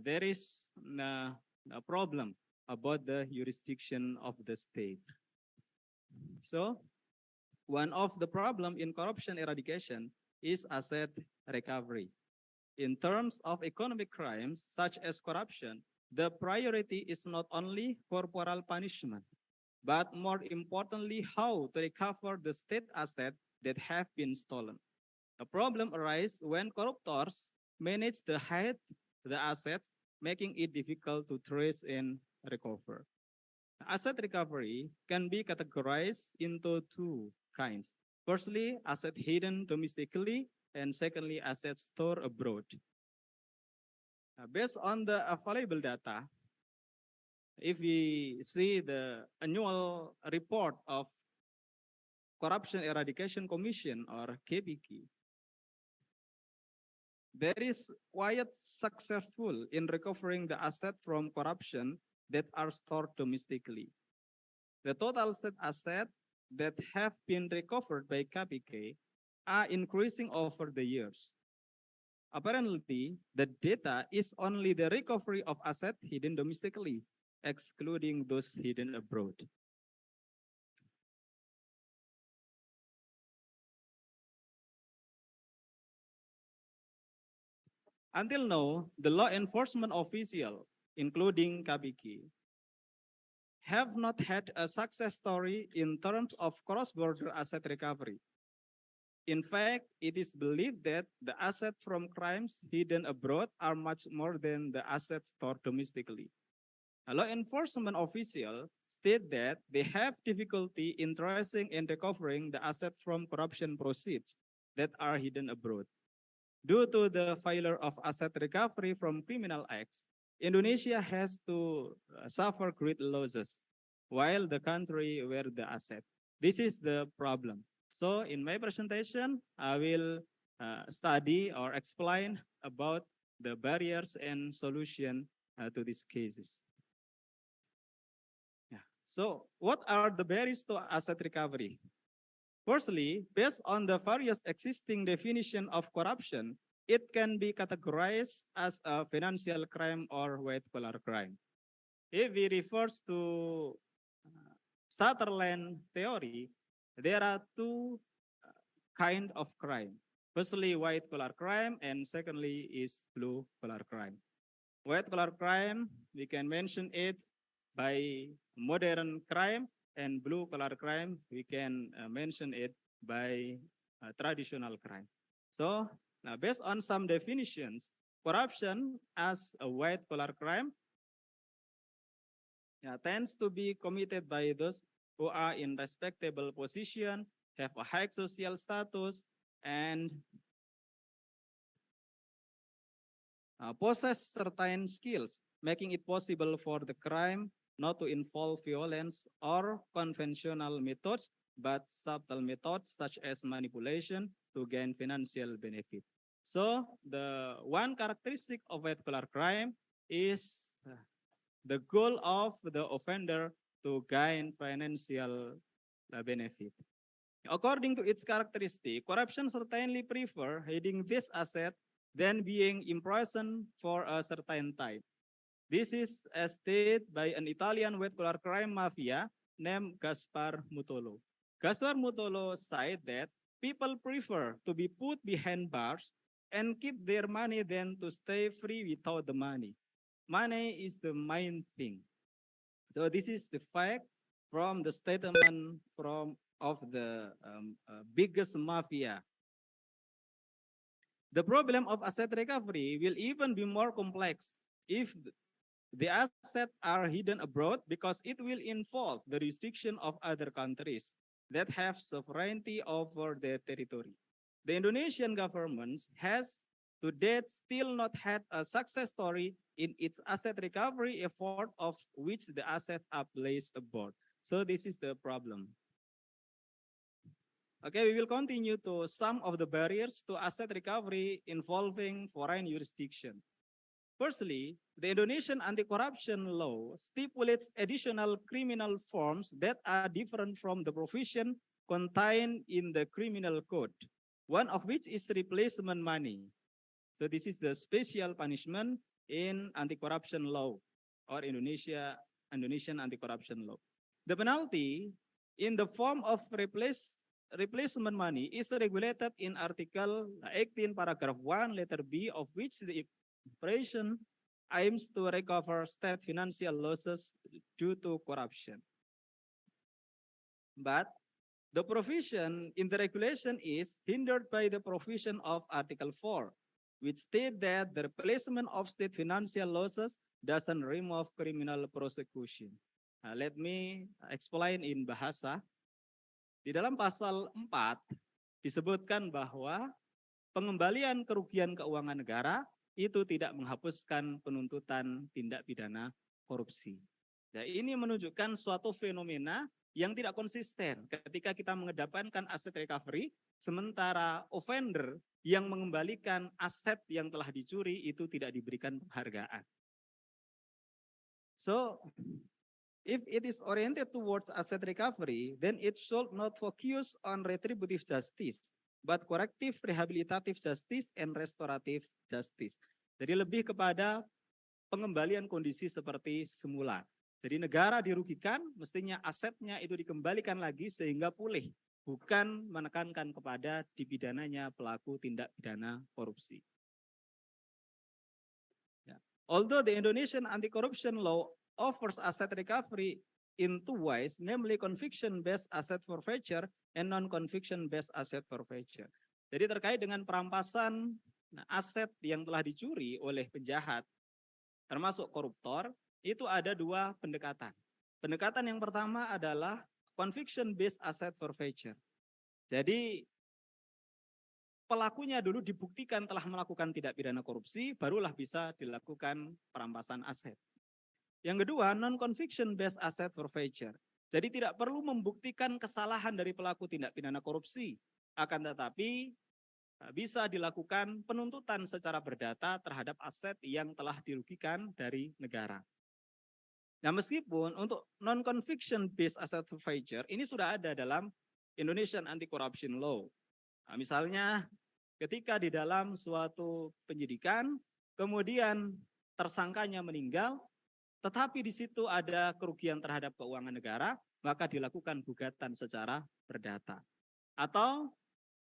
S8: there is a problem about the jurisdiction of the state. So one of the problem in corruption eradication is asset recovery. In terms of economic crimes such as corruption, the priority is not only corporal punishment, but more importantly, how to recover the state asset that have been stolen. The problem arises when corruptors manage to hide the assets, making it difficult to trace and recover. Asset recovery can be categorized into two kinds. Firstly, asset hidden domestically, and secondly, assets stored abroad. Based on the available data, if we see the annual report of Corruption Eradication Commission or KPK, there is quite successful in recovering the asset from corruption that are stored domestically. The total state asset that have been recovered by KPK are increasing over the years. Apparently, the data is only the recovery of asset hidden domestically, excluding those hidden abroad. Until now, the law enforcement official, including KPK, have not had a success story in terms of cross-border asset recovery. In fact, it is believed that the assets from crimes hidden abroad are much more than the assets stored domestically. A law enforcement official state that they have difficulty in tracing and recovering the assets from corruption proceeds that are hidden abroad. Due to the failure of asset recovery from criminal acts, Indonesia has to suffer great losses while the country where the asset. This is the problem. So in my presentation, I will study or explain about the barriers and solution to these cases. Yeah. So what are the barriers to asset recovery? Firstly, based on the various existing definition of corruption, it can be categorized as a financial crime or white-collar crime. If we refers to Sutherland theory, there are two kind of crime. Firstly, white-collar crime, and secondly is blue-collar crime. White-collar crime, we can mention it by modern crime, and blue-collar crime, we can mention it by traditional crime. So, based on some definitions, corruption as a white-collar crime tends to be committed by those who are in respectable position, have a high social status, and possess certain skills, making it possible for the crime not to involve violence or conventional methods, but subtle methods such as manipulation to gain financial benefit. So the one characteristic of white-collar crime is the goal of the offender to gain financial benefit. According to its characteristic, corruption certainly prefer hiding this asset than being imprisoned for a certain time. This is stated by an Italian white-collar crime mafia named Gaspar Mutolo. Gaspar Mutolo said that people prefer to be put behind bars and keep their money than to stay free without the money. Money is the main thing. So this is the fact from the statement from of the biggest mafia. The problem of asset recovery will even be more complex if the assets are hidden abroad, because it will involve the restriction of other countries that have sovereignty over their territory. The Indonesian government has to date still not had a success story in its asset recovery effort, of which the assets are placed abroad. So this is the problem. Okay, we will continue to some of the barriers to asset recovery involving foreign jurisdiction. Firstly, the Indonesian anti-corruption law stipulates additional criminal forms that are different from the provision contained in the criminal code, one of which is replacement money. So this is the special punishment in anti-corruption law or Indonesian anti-corruption law. The penalty in the form of replacement money is regulated in Article 18, Paragraph 1, letter B, of which the operation aims to recover state financial losses due to corruption. But the provision in the regulation is hindered by the provision of Article 4, which state that the replacement of state financial losses doesn't remove criminal prosecution. Let me explain in bahasa. Di dalam pasal 4 disebutkan bahwa pengembalian kerugian keuangan negara itu tidak menghapuskan penuntutan tindak pidana korupsi. Nah, ini menunjukkan suatu fenomena yang tidak konsisten ketika kita mengedepankan aset recovery, sementara offender yang mengembalikan aset yang telah dicuri itu tidak diberikan penghargaan. So, if it is oriented towards asset recovery, then it should not focus on retributive justice, but corrective rehabilitative justice and restorative justice. Jadi lebih kepada pengembalian kondisi seperti semula. Jadi negara dirugikan, mestinya asetnya itu dikembalikan lagi sehingga pulih, bukan menekankan kepada dipidananya pelaku tindak pidana korupsi. Although the Indonesian anti-corruption law offers asset recovery in two ways, namely conviction-based asset forfeiture and non-conviction-based asset forfeiture. Jadi terkait dengan perampasan aset yang telah dicuri oleh penjahat, termasuk koruptor, itu ada dua pendekatan. Pendekatan yang pertama adalah conviction-based asset forfeiture. Jadi pelakunya dulu dibuktikan telah melakukan tindak pidana korupsi, barulah bisa dilakukan perampasan aset. Yang kedua, non-conviction based asset forfeiture. Jadi tidak perlu membuktikan kesalahan dari pelaku tindak pidana korupsi, akan tetapi bisa dilakukan penuntutan secara berdata terhadap aset yang telah dirugikan dari negara. Nah, meskipun untuk non-conviction based asset forfeiture ini sudah ada dalam Indonesian Anti-Corruption Law. Nah, misalnya ketika di dalam suatu penyidikan, kemudian tersangkanya meninggal, tetapi di situ ada kerugian terhadap keuangan negara, maka dilakukan gugatan secara perdata. Atau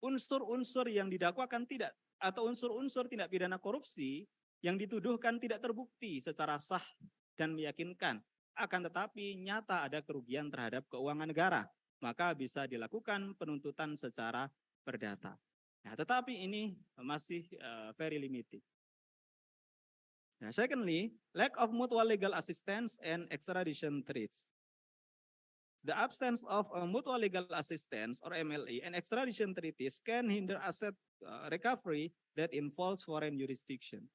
S8: unsur-unsur yang didakwakan tidak, atau unsur-unsur tindak pidana korupsi yang dituduhkan tidak terbukti secara sah dan meyakinkan, akan tetapi nyata ada kerugian terhadap keuangan negara, maka bisa dilakukan penuntutan secara perdata. Nah, tetapi ini masih very limited. Now, secondly, lack of mutual legal assistance and extradition treaties. The absence of a mutual legal assistance or MLA and extradition treaties can hinder asset recovery that involves foreign jurisdiction.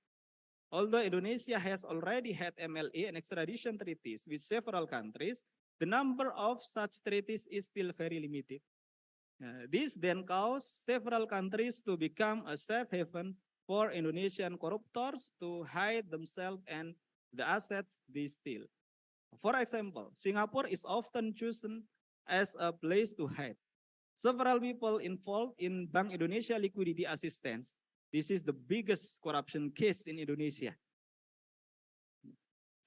S8: Although Indonesia has already had MLA and extradition treaties with several countries, the number of such treaties is still very limited. This then caused several countries to become a safe haven for Indonesian corruptors to hide themselves and the assets they steal. For example, Singapore is often chosen as a place to hide. Several people involved in Bank Indonesia liquidity assistance. This is the biggest corruption case in Indonesia.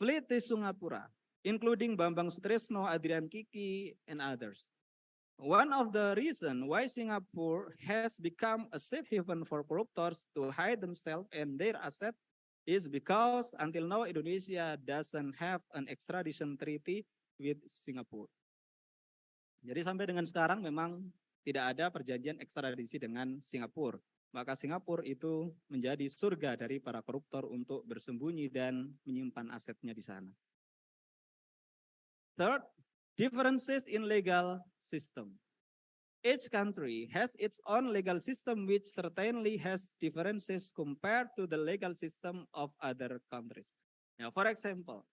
S8: Fleet to Singapura, including Bambang Sutresno, Adrian Kiki, and others. One of the reasons why Singapore has become a safe haven for corruptors to hide themselves and their assets is because until now Indonesia doesn't have an extradition treaty with Singapore. Jadi sampai dengan sekarang memang tidak ada perjanjian ekstradisi dengan Singapura. Maka Singapura itu menjadi surga dari para koruptor untuk bersembunyi dan menyimpan asetnya di sana. Third, differences in legal system. Each country has its own legal system which certainly has differences compared to the legal system of other countries. Now, for example,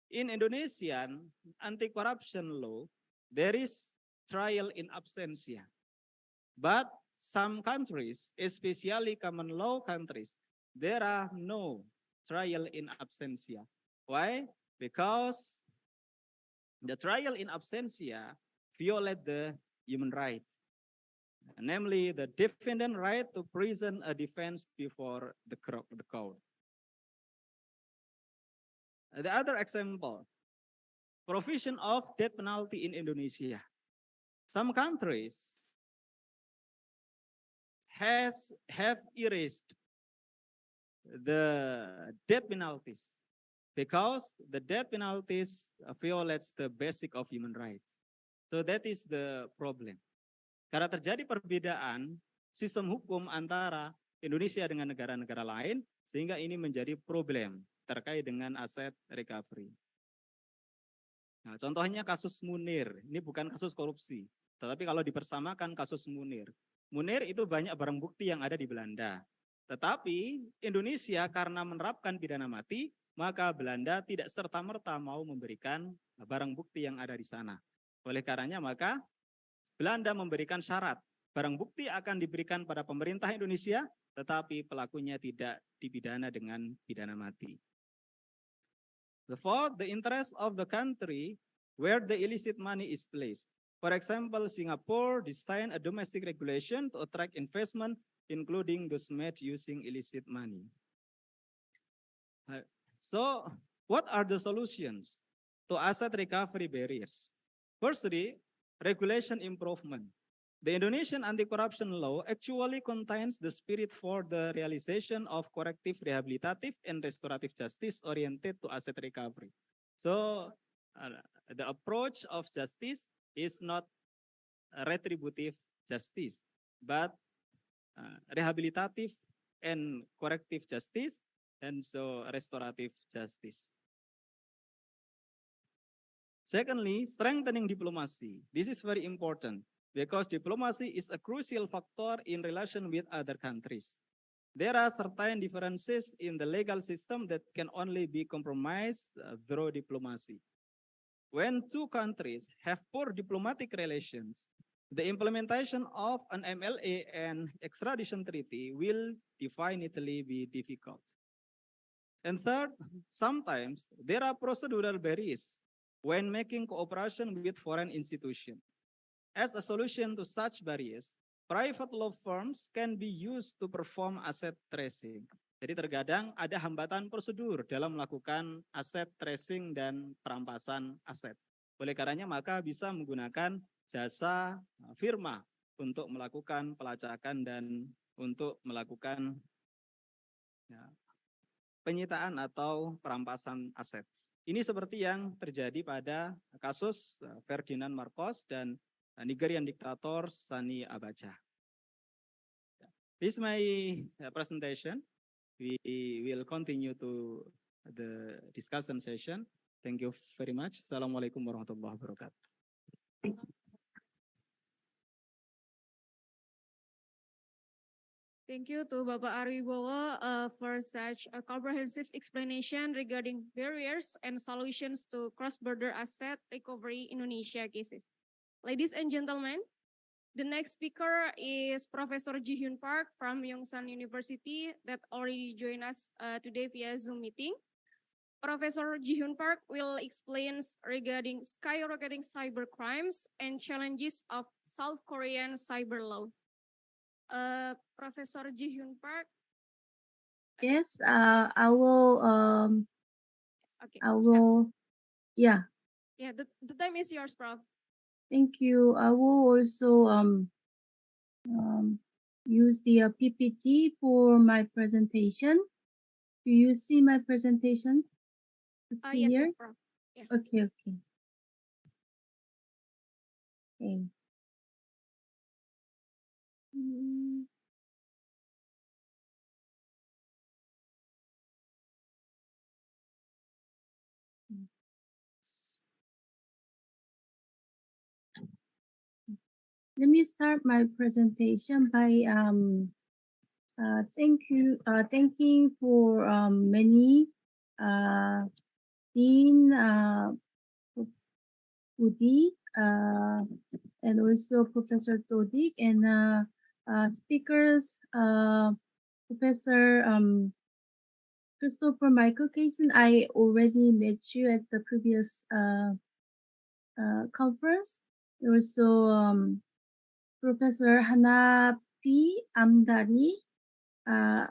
S8: in Indonesian anti-corruption law, there is trial in absentia. But some countries, especially common law countries, there are no trial in absentia. Why? Because the trial in absentia violate the human rights, namely the defendant right to present a defense before the court. The other example, provision of death penalty in Indonesia. Some countries have erased the death penalties because the death penalties violates the basic of human rights. So that is the problem. Karena terjadi perbedaan sistem hukum antara Indonesia dengan negara-negara lain, sehingga ini menjadi problem terkait dengan aset recovery. Nah, contohnya kasus Munir, ini bukan kasus korupsi, tetapi kalau dipersamakan kasus Munir. Munir itu banyak barang bukti yang ada di Belanda. Tetapi Indonesia karena menerapkan pidana mati, maka Belanda tidak serta-merta mau memberikan barang bukti yang ada di sana. Oleh karenanya maka Belanda memberikan syarat, barang bukti akan diberikan pada pemerintah Indonesia, tetapi pelakunya tidak dipidana dengan pidana mati. The fourth, the interest of the country where the illicit money is placed. For example, Singapore designed a domestic regulation to attract investment, including those made using illicit money. So, what are the solutions to asset recovery barriers? Firstly, regulation improvement. The Indonesian anti-corruption law actually contains the spirit for the realization of corrective, rehabilitative, and restorative justice oriented to asset recovery. So, the approach of justice is not retributive justice, but rehabilitative and corrective justice, and so restorative justice. Secondly, strengthening diplomacy. This is very important because diplomacy is a crucial factor in relation with other countries. There are certain differences in the legal system that can only be compromised through diplomacy. When two countries have poor diplomatic relations, the implementation of an MLA and extradition treaty will definitely be difficult. And third, sometimes there are procedural barriers when making cooperation with foreign institutions. As a solution to such barriers, private law firms can be used to perform asset tracing. Jadi terkadang ada hambatan prosedur dalam melakukan aset tracing dan perampasan aset. Oleh karenanya maka bisa menggunakan jasa firma untuk melakukan pelacakan dan untuk melakukan penyitaan atau perampasan aset. Ini seperti yang terjadi pada kasus Ferdinand Marcos dan Nigerian dictator Sani Abacha. This is my presentation. We will continue to the discussion session. Thank you very much. Assalamualaikum warahmatullahi wabarakatuh.
S5: Thank you to Bapak Arwibowo for such a comprehensive explanation regarding barriers and solutions to cross-border asset recovery Indonesia cases. Ladies and gentlemen, the next speaker is Professor Ji-Hyun Park from Yongsan University that already joined us today via Zoom meeting. Professor Ji-Hyun Park will explain regarding skyrocketing cyber crimes and challenges of South Korean cyber law. Professor Ji-Hyun Park.
S9: Yes, I will.
S5: Okay.
S9: I will. Yeah.
S5: Yeah, the time is yours, Prof.
S9: Thank you. I will also use the PPT for my presentation. Do you see my presentation?
S5: Yes,
S9: Here?
S5: yes, Prof. Yeah.
S9: Okay, okay. Okay. Mm. Let me start my presentation by thanking for many Dean Udi and also Professor Todik and speakers Professor Christopher Michael Kaysen. I already met you at the previous conference. Also Professor Hanapi Amdani, uh,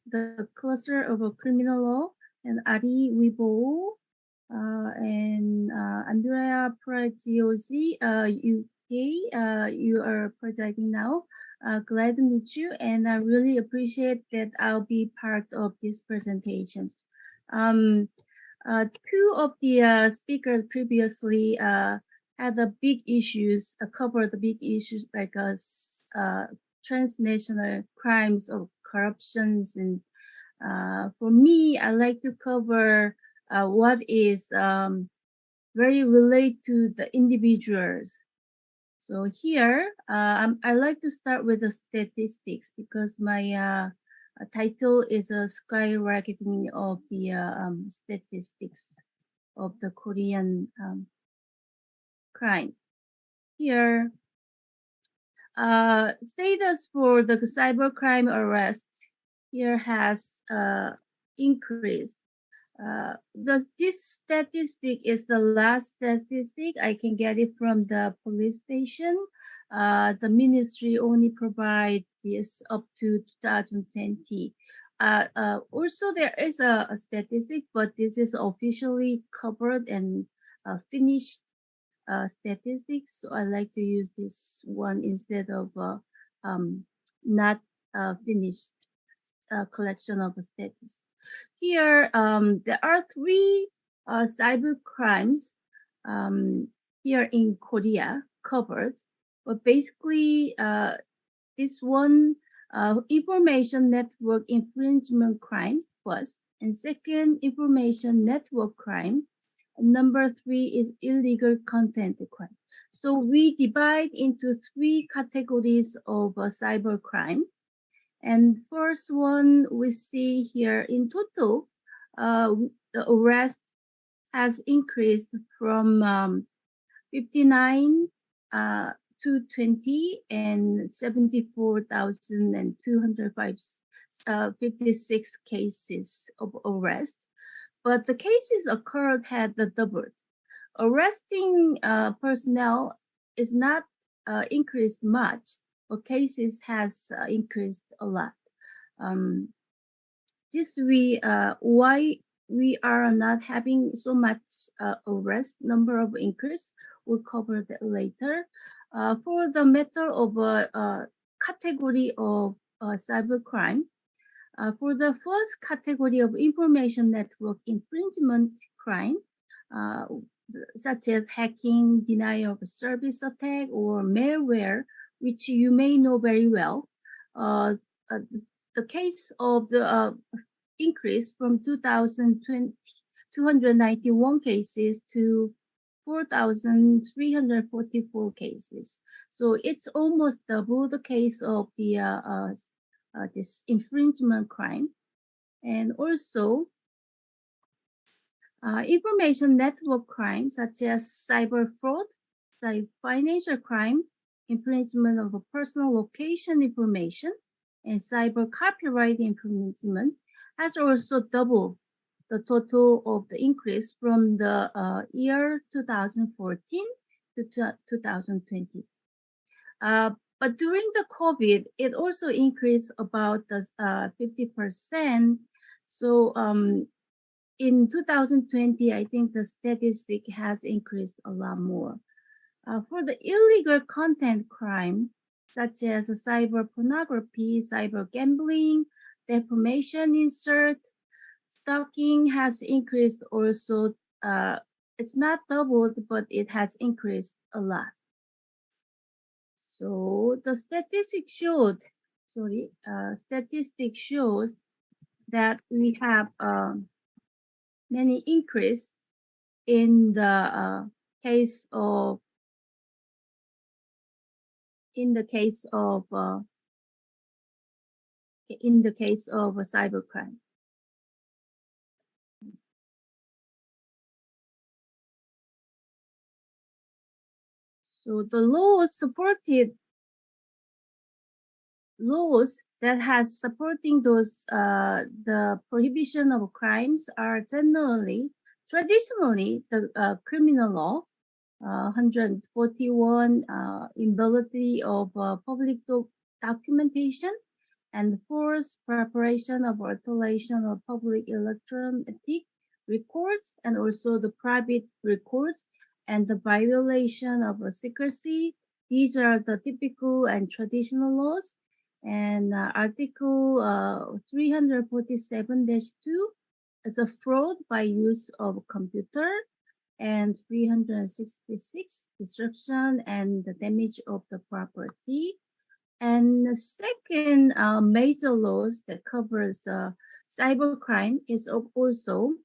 S9: the cluster of criminal law, and Ari Wibo, and Andrea Preziosi, UK, you are presiding now. Glad to meet you, and I really appreciate that I'll be part of this presentation. Two of the speakers previously had the big issues, covered the big issues like transnational crimes or corruptions. And for me, I like to cover what is very related to the individuals. So here, I like to start with the statistics because my title is a skyrocketing of the statistics of the Korean crime. Here, status for the cybercrime arrest here has increased. This statistic is the last statistic. I can get it from the police station. The ministry only provide this up to 2020. Also, there is a statistic, but this is officially covered and finished statistics. So I like to use this one instead of not finished collection of statistics. Here, there are three cyber crimes here in Korea covered, but basically this one information network infringement crime first, and second information network crime. Number three is illegal content crime. So we divide into three categories of cyber crime. And first one we see here in total, the arrest has increased from 59 to 20 and 74,256 cases of arrest. But the cases occurred had doubled. Arresting personnel is not increased much, but cases has increased a lot. Why we are not having so much arrest number of increase. We'll cover that later. For the matter of category of cybercrime, for the first category of information network infringement crime, such as hacking, denial of service attack, or malware, which you may know very well, the case of the increase from 291 cases to 4,344 cases. So it's almost double the case of the this infringement crime. And also information network crime such as cyber fraud, financial crime, infringement of personal location information, and cyber copyright infringement has also doubled the total of the increase from the year 2014 to 2020. But during the COVID, it also increased about 50%. So in 2020, I think the statistic has increased a lot more. For the illegal content crime, such as cyber pornography, cyber gambling, defamation insert, stalking has increased also. It's not doubled, but it has increased a lot. So the statistic shows that we have many increase in the case of cybercrime. So the laws that has supporting those the prohibition of crimes are traditionally the criminal law 141 invalidity of public documentation and forced preparation of alternation of public electronic records and also the private records and the violation of secrecy. These are the typical and traditional laws. And Article 347-2 is a fraud by use of computer, and 366 destruction and the damage of the property. And the second major laws that covers cybercrime is also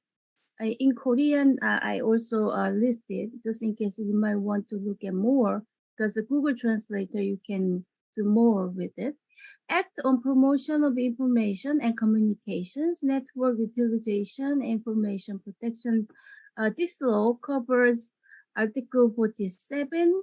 S9: in Korean. I also listed just in case you might want to look at more, because the Google Translator you can do more with it. Act on Promotion of Information and Communications Network Utilization Information Protection. This law covers Article 47,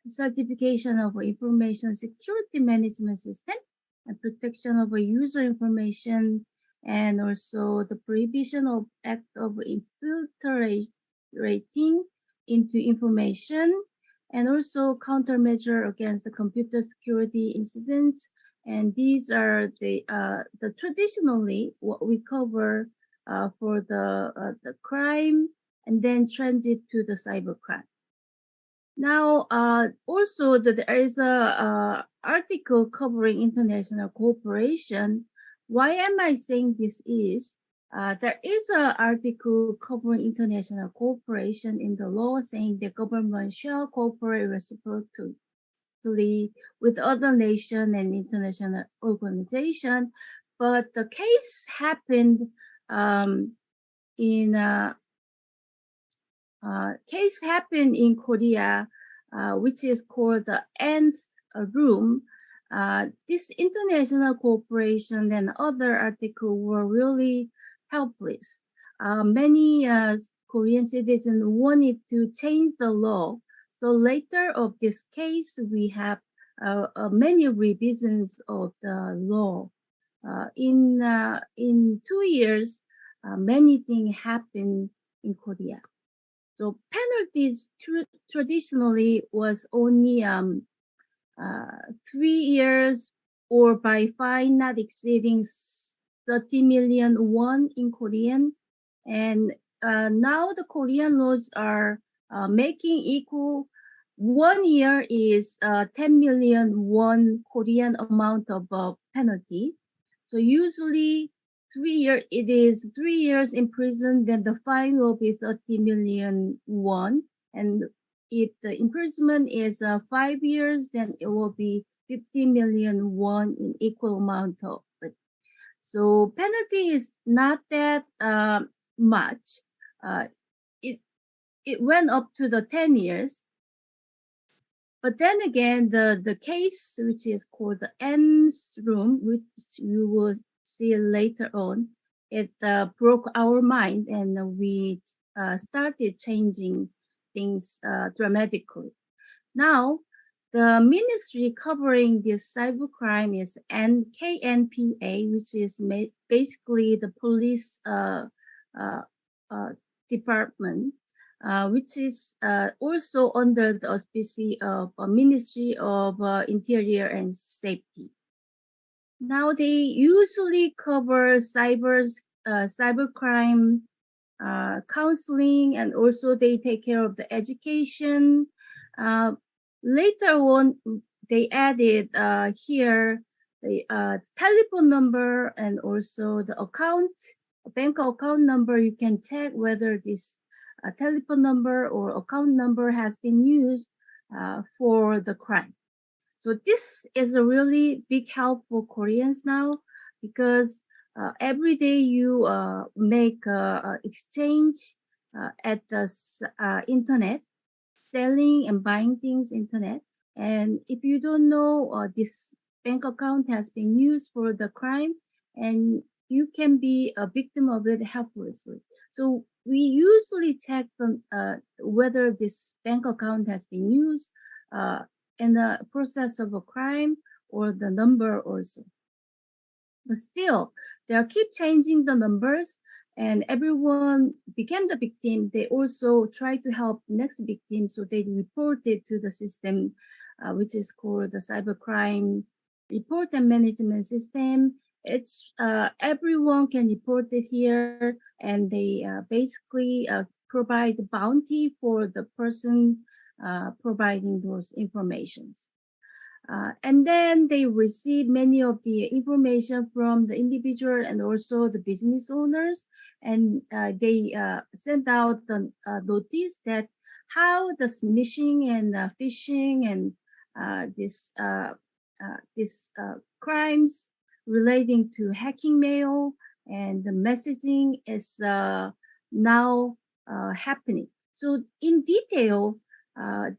S9: certification of information security management system and protection of user information, and also the prohibition of act of infiltrating into information, and also countermeasure against the computer security incidents. And these are the traditionally what we cover for the crime, and then transit to the cybercrime. Now, also there is a article covering international cooperation. Why am I saying this is? There is an article covering international cooperation in the law saying the government shall cooperate reciprocally with other nations and international organizations. But the case happened in Korea, which is called the Nth Room. This international cooperation and other articles were really helpless. Many Korean citizens wanted to change the law. So later of this case, we have many revisions of the law. In 2 years, many things happened in Korea. So penalties traditionally was only 3 years or by fine not exceeding 30 million won in Korean. And now the Korean laws are making equal. 1 year is 10 million won Korean amount of penalty. So usually it is 3 years in prison, then the fine will be 30 million won. And if the imprisonment is 5 years, then it will be 50 million won in equal amount of it. So penalty is not that much. It went up to the 10 years. But then again, the case, which is called the N's Room, which you will see later on, it broke our mind, and we started changing things dramatically. Now, the ministry covering this cybercrime is KNPA, which is basically the police department, which is also under the auspices of Ministry of Interior and Safety. Now they usually cover cybercrime counseling, and also they take care of the education. Later on, they added here the telephone number and also the bank account number. You can check whether this telephone number or account number has been used for the crime. So this is a really big help for Koreans now because every day you make exchange at the internet, selling and buying things internet. And if you don't know this bank account has been used for the crime, and you can be a victim of it helplessly. So we usually check whether this bank account has been used in the process of a crime or the number also. But still, they keep changing the numbers and everyone became the victim. They also try to help next victim, so they report it to the system, which is called the cybercrime report and management system. It's everyone can report it here, and they basically provide bounty for the person providing those informations. And then they receive many of the information from the individual and also the business owners, and they send out the notice that how the smishing and phishing and this crimes relating to hacking mail and the messaging is now happening. So in detail,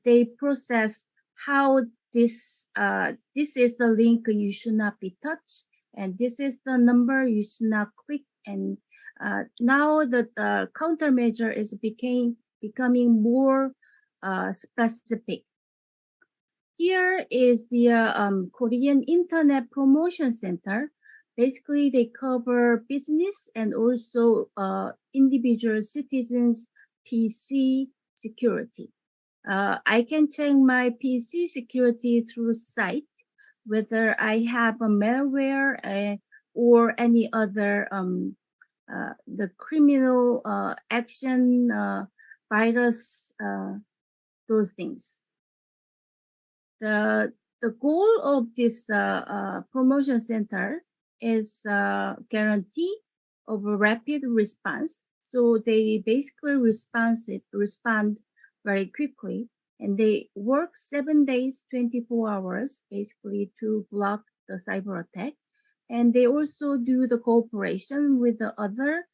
S9: they process how this is the link you should not be touched, and this is the number you should not click. And now the countermeasure is becoming more specific. Here is the Korean Internet Promotion Center. Basically, they cover business and also individual citizens' PC security. I can check my PC security through site, whether I have a malware or any other the criminal action virus, those things. The goal of this promotion center is guarantee of a rapid response. So they basically respond very quickly, and they work 7 days, 24 hours, basically to block the cyber attack. And they also do the cooperation with the other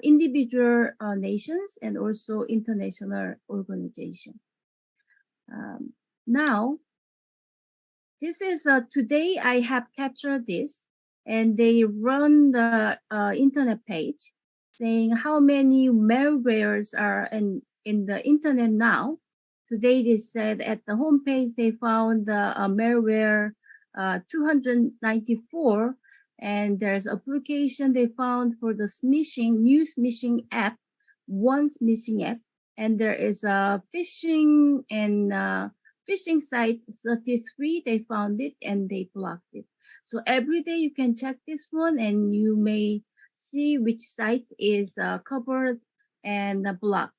S9: individual nations and also international organizations. Now, this is today I have captured this, and they run the internet page saying how many malwares are in the internet now. Today they said at the homepage they found the malware 294, and there's application they found for the new smishing app, one smishing app, and there is a phishing and phishing site 33. They found it and they blocked it. So every day you can check this one, and you may see which site is covered and blocked.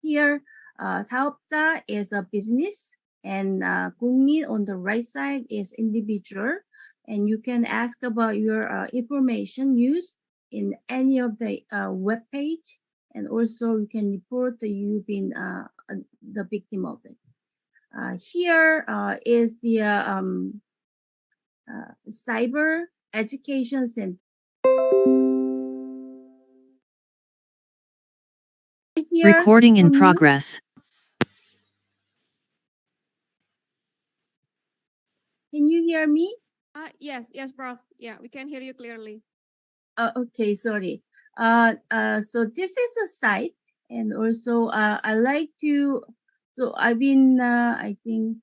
S9: Here, 사업자 is a business, and 국민 on the right side is individual. And you can ask about your information used in any of the web page, and also you can report that you've been the victim of it. Here is the Cyber Education Center. Here,
S2: Recording in progress.
S9: Can you hear me?
S5: Yes, Prof. Yeah, we can hear you clearly.
S9: Okay, sorry. So this is a site, and also I like to. So I've been. I think.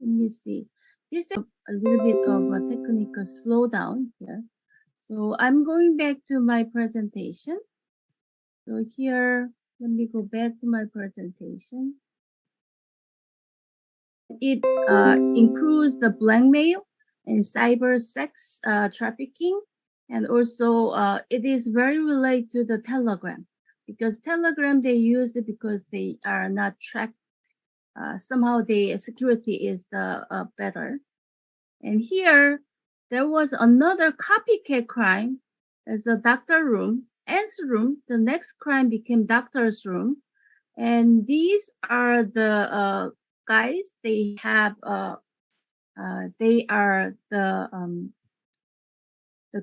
S9: Let me see. This is a little bit of a technical slowdown here. So I'm going back to my presentation. So here, let me go back to my presentation. It includes the blackmail and cyber sex trafficking, and also it is very related to the Telegram, because Telegram they use it because they are not tracked. Somehow the security is the better. And here there was another copycat crime. There's the doctor room, Anne's room. The next crime became doctor's room, and these are the guys, they are the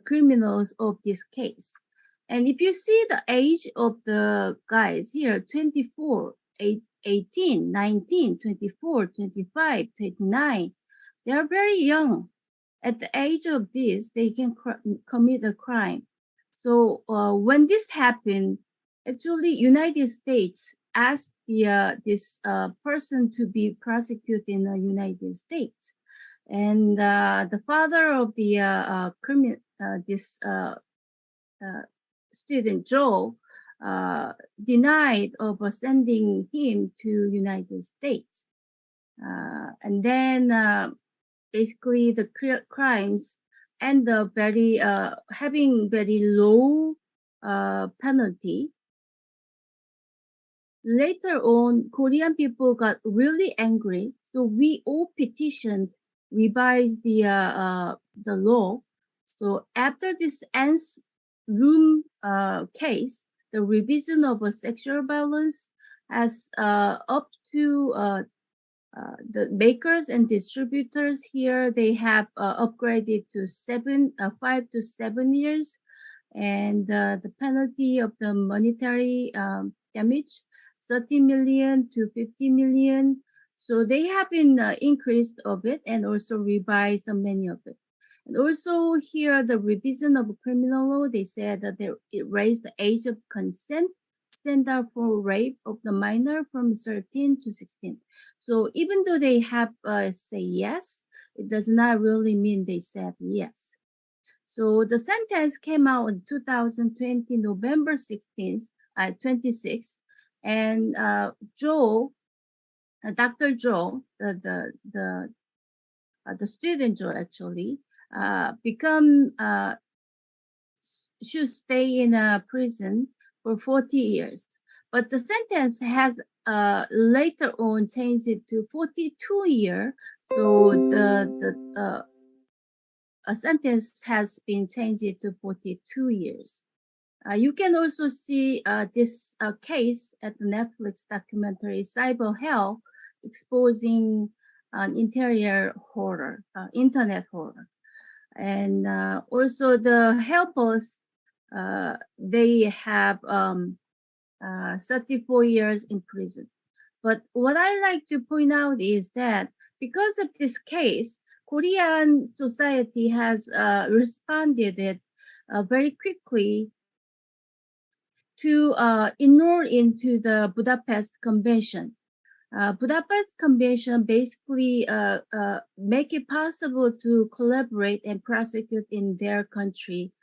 S9: criminals of this case. And if you see the age of the guys here, 24, 18, 19, 24, 25, 29, they are very young. At the age of this, they can commit a crime. So when this happened, actually United States asked this person to be prosecuted in the United States. And the father of the student Joe denied of sending him to United States. And then basically the crimes end up having very low penalty. Later on, Korean people got really angry, so we all petitioned, revised the law. So after this ends room case, the revision of sexual violence has up to the makers and distributors here, they have upgraded to 5 to 7 years, and the penalty of the monetary damage, 30 million to 50 million. So they have been increased of it and also revised many of it. And also here, the revision of criminal law, they said that it raised the age of consent standard for rape of the minor from 13 to 16. So even though they have say yes, it does not really mean they said yes. So the sentence came out in 2020, November 16th, 26th, and Joe, Dr. Joe, the student Joe actually, should stay in a prison for 40 years. But the sentence has later on changed it to 42 years. So a sentence has been changed to 42 years. You can also see this case at the Netflix documentary Cyber Hell, exposing an internet horror. And also the helpers, they have 34 years in prison. But what I like to point out is that because of this case, Korean society has responded very quickly to enroll into the Budapest Convention. Budapest Convention basically make it possible to collaborate and prosecute in their country.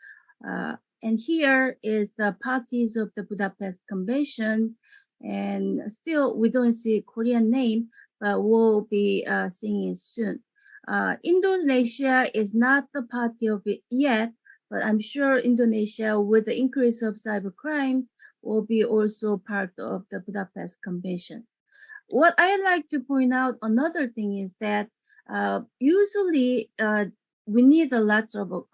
S9: And here is the parties of the Budapest Convention. And still, we don't see Korean name, but we'll be seeing it soon. Indonesia is not the party of it yet, but I'm sure Indonesia, with the increase of cybercrime, will be also part of the Budapest Convention. What I like to point out, another thing is that usually we need a lot of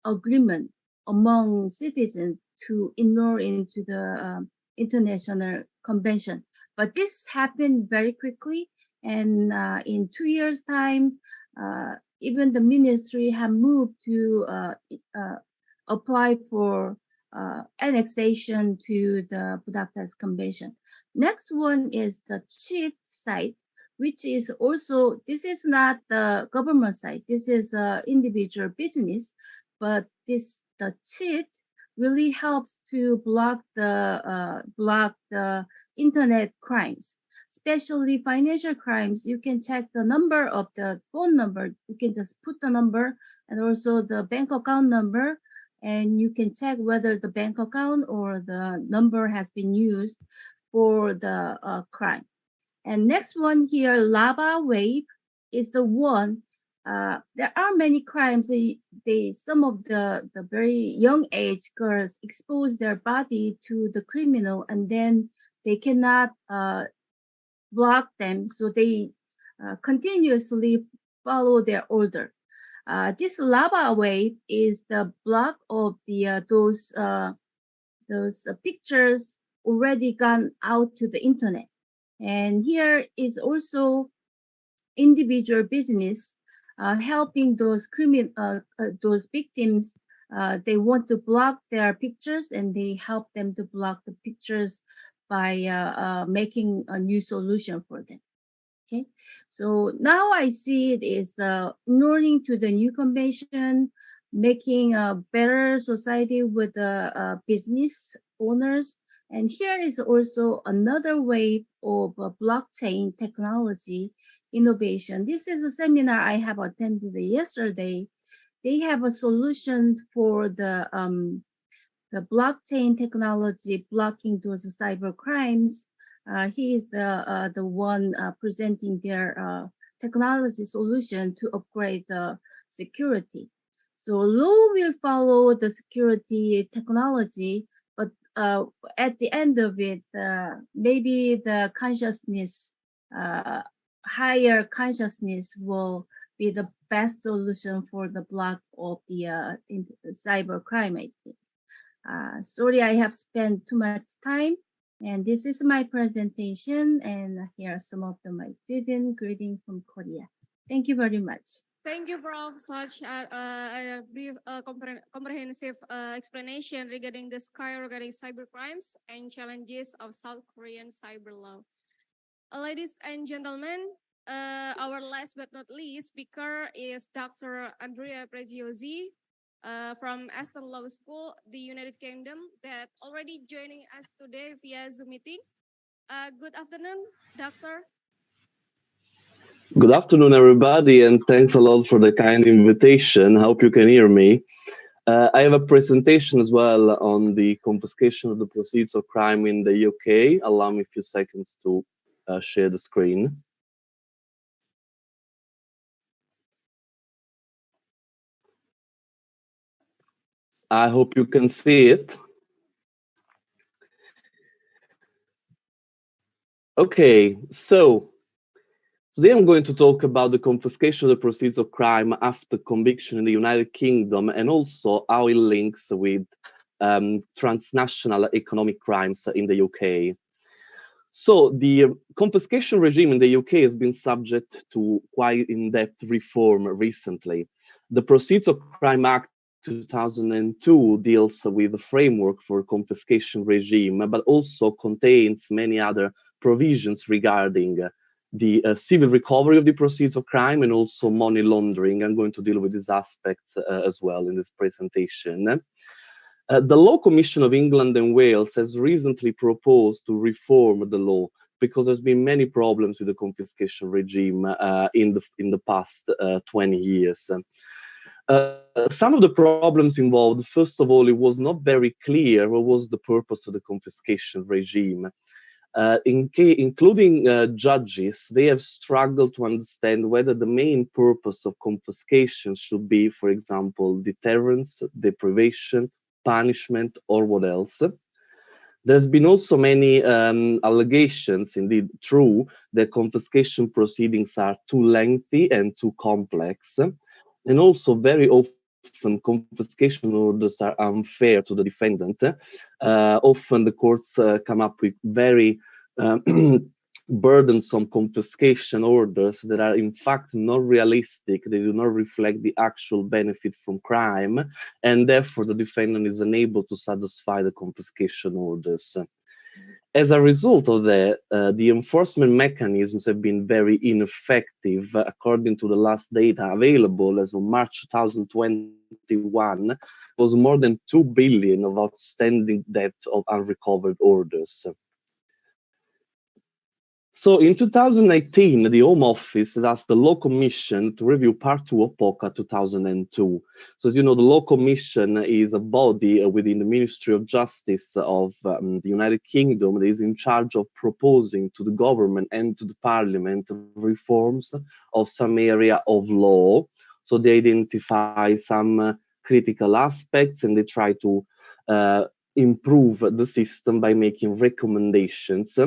S9: agreement among citizens to enroll into the international convention. But this happened very quickly, and in 2 years' time, even the ministry have moved to apply for annexation to the Budapest Convention. Next one is the cheat site, which is also, this is not the government site, this is individual business, but the cheat really helps to block the internet crimes, especially financial crimes. You can check the number of the phone number. You can just put the number and also the bank account number, and you can check whether the bank account or the number has been used for the crime. And next one here, lava wave, is the one. There are many crimes. Some of the very young age girls expose their body to the criminal, and then they cannot block them, so they continuously follow their order. This lava wave is the block of the those pictures already gone out to the internet, And here is also individual business helping those victims. They want to block their pictures, and they help them to block the pictures by making a new solution for them. Okay, so now I see it is the ignoring to the new convention, making a better society with the business owners. And here is also another way of blockchain technology innovation. This is a seminar I have attended yesterday. They have a solution for the blockchain technology blocking those cyber crimes. He is the one presenting their technology solution to upgrade the security. So law will follow the security technology, but at the end of it, maybe the consciousness, higher consciousness will be the best solution for the block of the cyber crime, I think. Sorry, I have spent too much time, and this is my presentation, and here are some of my students greeting from Korea. Thank you very much.
S5: Thank you, Prof. Such a brief, comprehensive explanation regarding the skyrocketing cyber crimes and challenges of South Korean cyber law. Ladies and gentlemen, our last but not least speaker is Dr. Andrea Preziosi from Aston Law School, the United Kingdom, that already joining us today via Zoom meeting. Good afternoon, Doctor.
S10: Good afternoon, everybody, and thanks a lot for the kind invitation. I hope you can hear me. I have a presentation as well on the confiscation of the proceeds of crime in the UK. Allow me a few seconds to share the screen. I hope you can see it. Okay, so today I'm going to talk about the confiscation of the proceeds of crime after conviction in the United Kingdom, and also how it links with transnational economic crimes in the UK. So the confiscation regime in the UK has been subject to quite in-depth reform recently. The Proceeds of Crime Act 2002 deals with the framework for confiscation regime, but also contains many other provisions regarding the civil recovery of the proceeds of crime and also money laundering. I'm going to deal with these aspects as well in this presentation. The Law Commission of England and Wales has recently proposed to reform the law because there's been many problems with the confiscation regime in the past 20 years. Some of the problems involved, first of all, it was not very clear what was the purpose of the confiscation regime. Including judges, they have struggled to understand whether the main purpose of confiscation should be, for example, deterrence, deprivation, punishment, or what else. There's been also many allegations, indeed true, that confiscation proceedings are too lengthy and too complex. And also very often confiscation orders are unfair to the defendant. Often the courts come up with very burdensome confiscation orders that are in fact not realistic. They do not reflect the actual benefit from crime, and therefore the defendant is unable to satisfy the confiscation orders. As a result of that, the enforcement mechanisms have been very ineffective. According to the last data available as of March 2021, it was more than 2 billion of outstanding debt of unrecovered orders. So in 2019, the Home Office has asked the Law Commission to review Part 2 of POCA 2002. So as you know, the Law Commission is a body within the Ministry of Justice of the United Kingdom that is in charge of proposing to the government and to the Parliament reforms of some area of law. So they identify some critical aspects and they try to improve the system by making recommendations.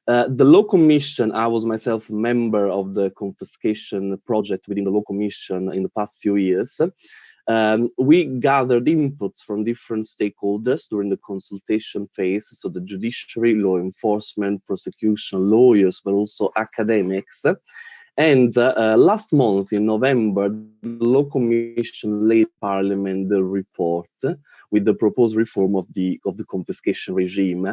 S10: The Law Commission, I was myself a member of the confiscation project within the Law Commission in the past few years. We gathered inputs from different stakeholders during the consultation phase, so the judiciary, law enforcement, prosecution, lawyers, but also academics. And last month, in November, the Law Commission laid Parliament the report with the proposed reform of the confiscation regime.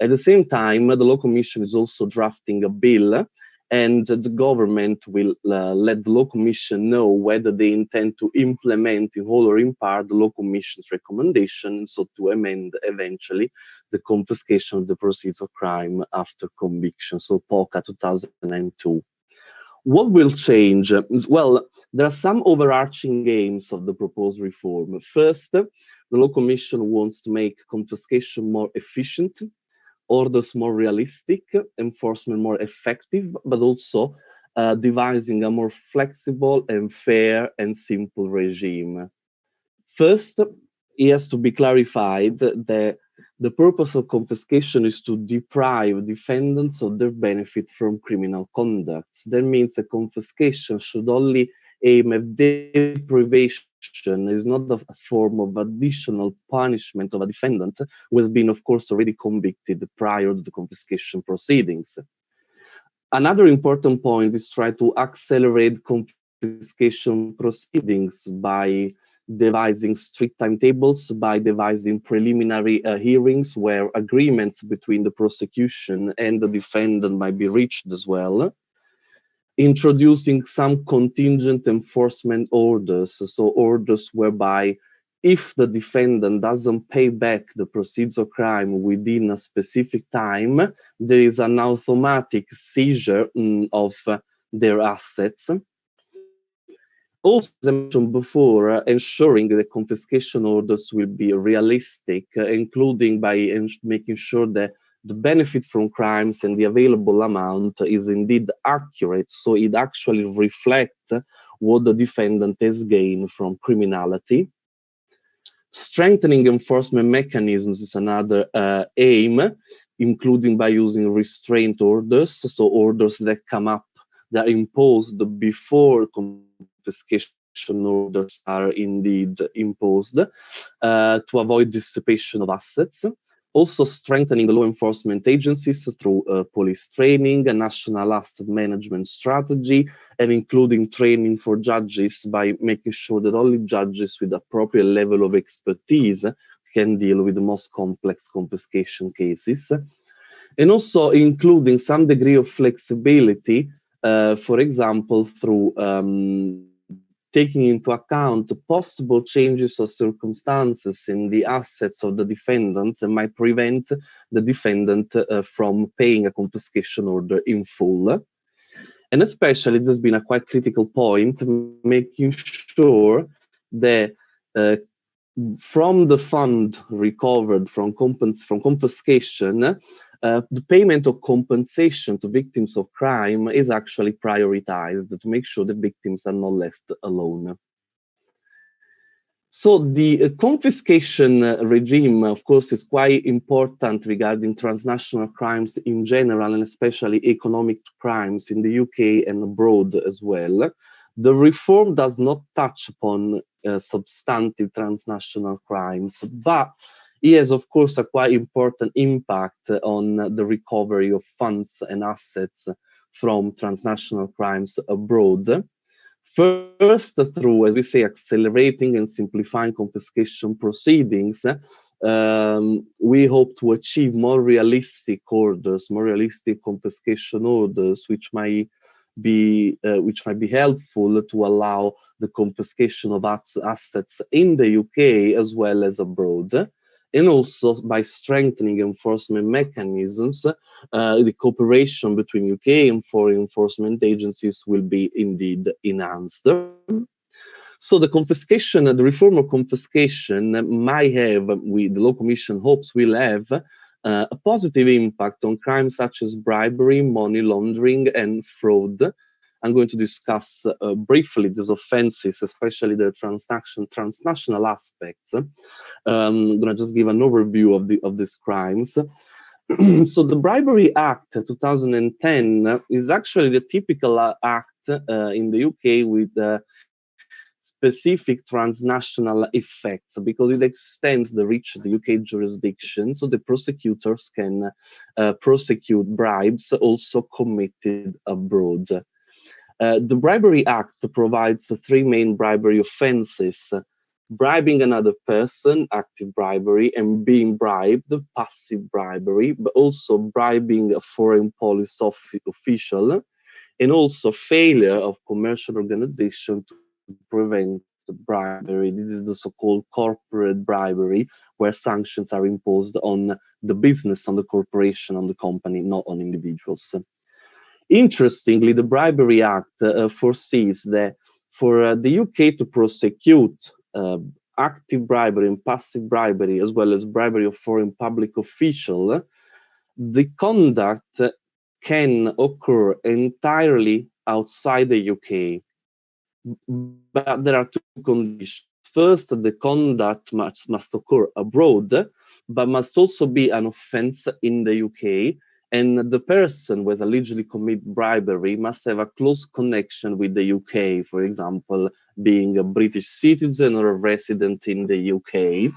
S10: At the same time, the Law Commission is also drafting a bill, and the government will let the Law Commission know whether they intend to implement in whole or in part the Law Commission's recommendation, so to amend eventually the confiscation of the proceeds of crime after conviction, so POCA 2002. What will change? Well, there are some overarching aims of the proposed reform. First, the Law Commission wants to make confiscation more efficient, orders more realistic, enforcement more effective, but also devising a more flexible and fair and simple regime. First, it has to be clarified that the purpose of confiscation is to deprive defendants of their benefit from criminal conduct. That means that confiscation should only aim at deprivation, is not a form of additional punishment of a defendant who has been, of course, already convicted prior to the confiscation proceedings. Another important point is try to accelerate confiscation proceedings by devising strict timetables, by devising preliminary hearings where agreements between the prosecution and the defendant might be reached as well. Introducing some contingent enforcement orders, so orders whereby if the defendant doesn't pay back the proceeds of crime within a specific time, there is an automatic seizure of their assets. Also, as I mentioned before, ensuring that confiscation orders will be realistic, including by making sure that the benefit from crimes and the available amount is indeed accurate, so it actually reflects what the defendant has gained from criminality. Strengthening enforcement mechanisms is another aim, including by using restraint orders, so orders that come up, that are imposed before confiscation orders are indeed imposed, to avoid dissipation of assets. Also strengthening the law enforcement agencies through police training, a national asset management strategy, and including training for judges by making sure that only judges with appropriate level of expertise can deal with the most complex confiscation cases. And also including some degree of flexibility, for example, through taking into account possible changes of circumstances in the assets of the defendant that might prevent the defendant from paying a confiscation order in full. And especially, there's been a quite critical point, making sure that from the fund recovered from confiscation, the payment of compensation to victims of crime is actually prioritized to make sure the victims are not left alone. So the confiscation regime, of course, is quite important regarding transnational crimes in general, and especially economic crimes in the UK and abroad as well. The reform does not touch upon substantive transnational crimes, but it has, of course, a quite important impact on the recovery of funds and assets from transnational crimes abroad. First, through, as we say, accelerating and simplifying confiscation proceedings, we hope to achieve more realistic orders, more realistic confiscation orders, which might be helpful to allow the confiscation of assets in the UK as well as abroad. And also by strengthening enforcement mechanisms, the cooperation between UK and foreign enforcement agencies will be indeed enhanced. So the confiscation, the reform of confiscation might have, the Law Commission hopes will have, a positive impact on crimes such as bribery, money laundering, and fraud. I'm going to discuss briefly these offenses, especially the transnational aspects. I'm going to just give an overview of these crimes. So the Bribery Act 2010 is actually the typical act in the UK with specific transnational effects because it extends the reach of the UK jurisdiction, so the prosecutors can prosecute bribes also committed abroad. The Bribery Act provides three main bribery offenses: bribing another person, active bribery, and being bribed, passive bribery, but also bribing a foreign police official, and also failure of commercial organization to prevent bribery. This is the so-called corporate bribery, where sanctions are imposed on the business, on the corporation, on the company, not on individuals. Interestingly, the Bribery Act foresees that for the UK to prosecute active bribery and passive bribery, as well as bribery of foreign public official, the conduct can occur entirely outside the UK. But there are two conditions. First, the conduct must occur abroad, but must also be an offense in the UK. And the person who has allegedly committed bribery must have a close connection with the UK, for example, being a British citizen or a resident in the UK.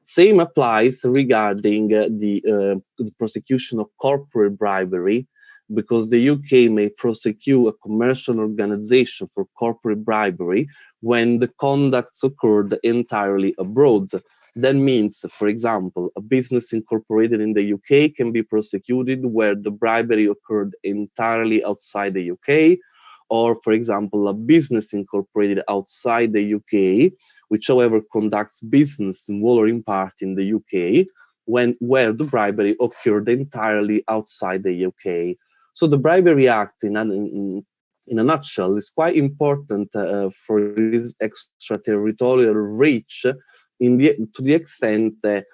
S10: Same applies regarding the prosecution of corporate bribery, because the UK may prosecute a commercial organization for corporate bribery when the conducts occurred entirely abroad. That means, for example, a business incorporated in the UK can be prosecuted where the bribery occurred entirely outside the UK, or, for example, a business incorporated outside the UK, which, however, conducts business in whole or in part in the UK, where the bribery occurred entirely outside the UK. So the Bribery Act, in a nutshell, is quite important for its extraterritorial reach, to the extent that,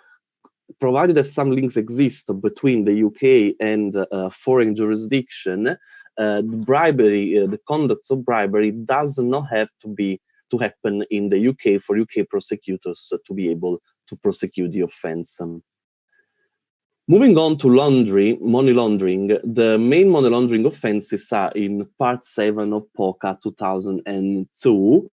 S10: provided that some links exist between the UK and foreign jurisdiction, the bribery, the conduct of bribery does not have to happen in the UK for UK prosecutors to be able to prosecute the offense. Moving on to money laundering, the main money laundering offenses are in Part 7 of POCA 2002,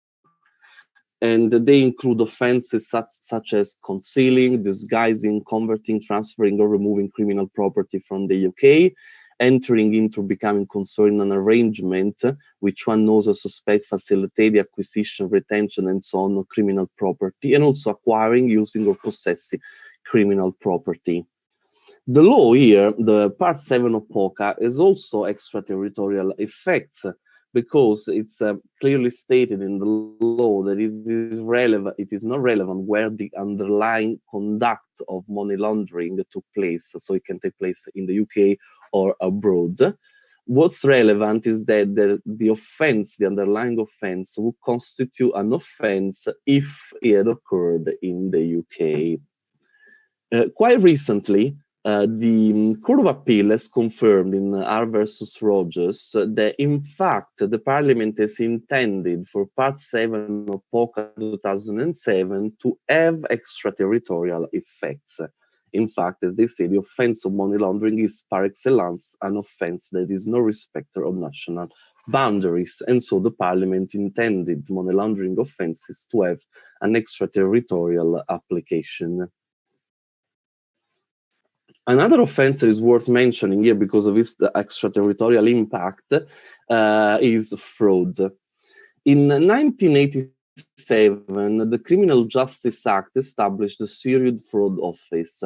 S10: and they include offenses such as concealing, disguising, converting, transferring, or removing criminal property from the UK, entering into, becoming concerned in an arrangement which one knows or suspect facilitate the acquisition, retention, and so on of criminal property, and also acquiring, using, or possessing criminal property. The law here, the Part 7 of POCA, is also extraterritorial effects, because it's clearly stated in the law that it is not relevant where the underlying conduct of money laundering took place, so it can take place in the UK or abroad. What's relevant is that the offense, the underlying offense, would constitute an offense if it had occurred in the UK. Quite recently, the Court of Appeal has confirmed in R versus Rogers that, in fact, the Parliament has intended for Part 7 of POCA 2007 to have extraterritorial effects. In fact, as they say, the offense of money laundering is par excellence an offense that is no respecter of national boundaries. And so the Parliament intended money laundering offenses to have an extraterritorial application. Another offense that is worth mentioning here because of its extraterritorial impact is fraud. In 1987, the Criminal Justice Act established the Serious Fraud Office.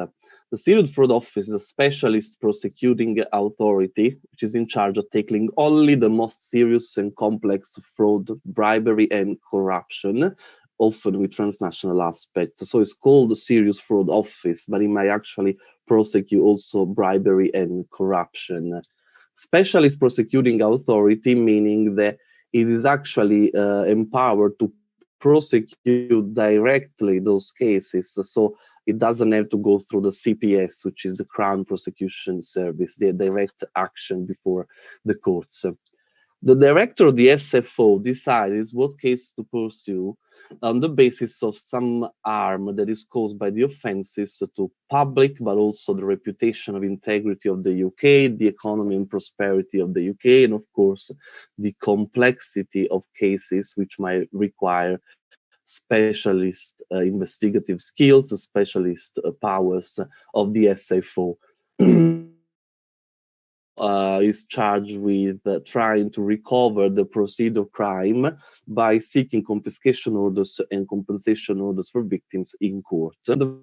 S10: The Serious Fraud Office is a specialist prosecuting authority which is in charge of tackling only the most serious and complex fraud, bribery, and corruption, often with transnational aspects. So it's called the Serious Fraud Office, but it might actually prosecute also bribery and corruption. Specialist prosecuting authority, meaning that it is actually empowered to prosecute directly those cases. So it doesn't have to go through the CPS, which is the Crown Prosecution Service, the direct action before the courts. The director of the SFO decides what case to pursue on the basis of some harm that is caused by the offenses to public, but also the reputation of integrity of the UK, the economy and prosperity of the UK, and of course, the complexity of cases which might require specialist investigative skills, specialist powers of the SFO. Is charged with trying to recover the proceeds of crime by seeking confiscation orders and compensation orders for victims in court. At the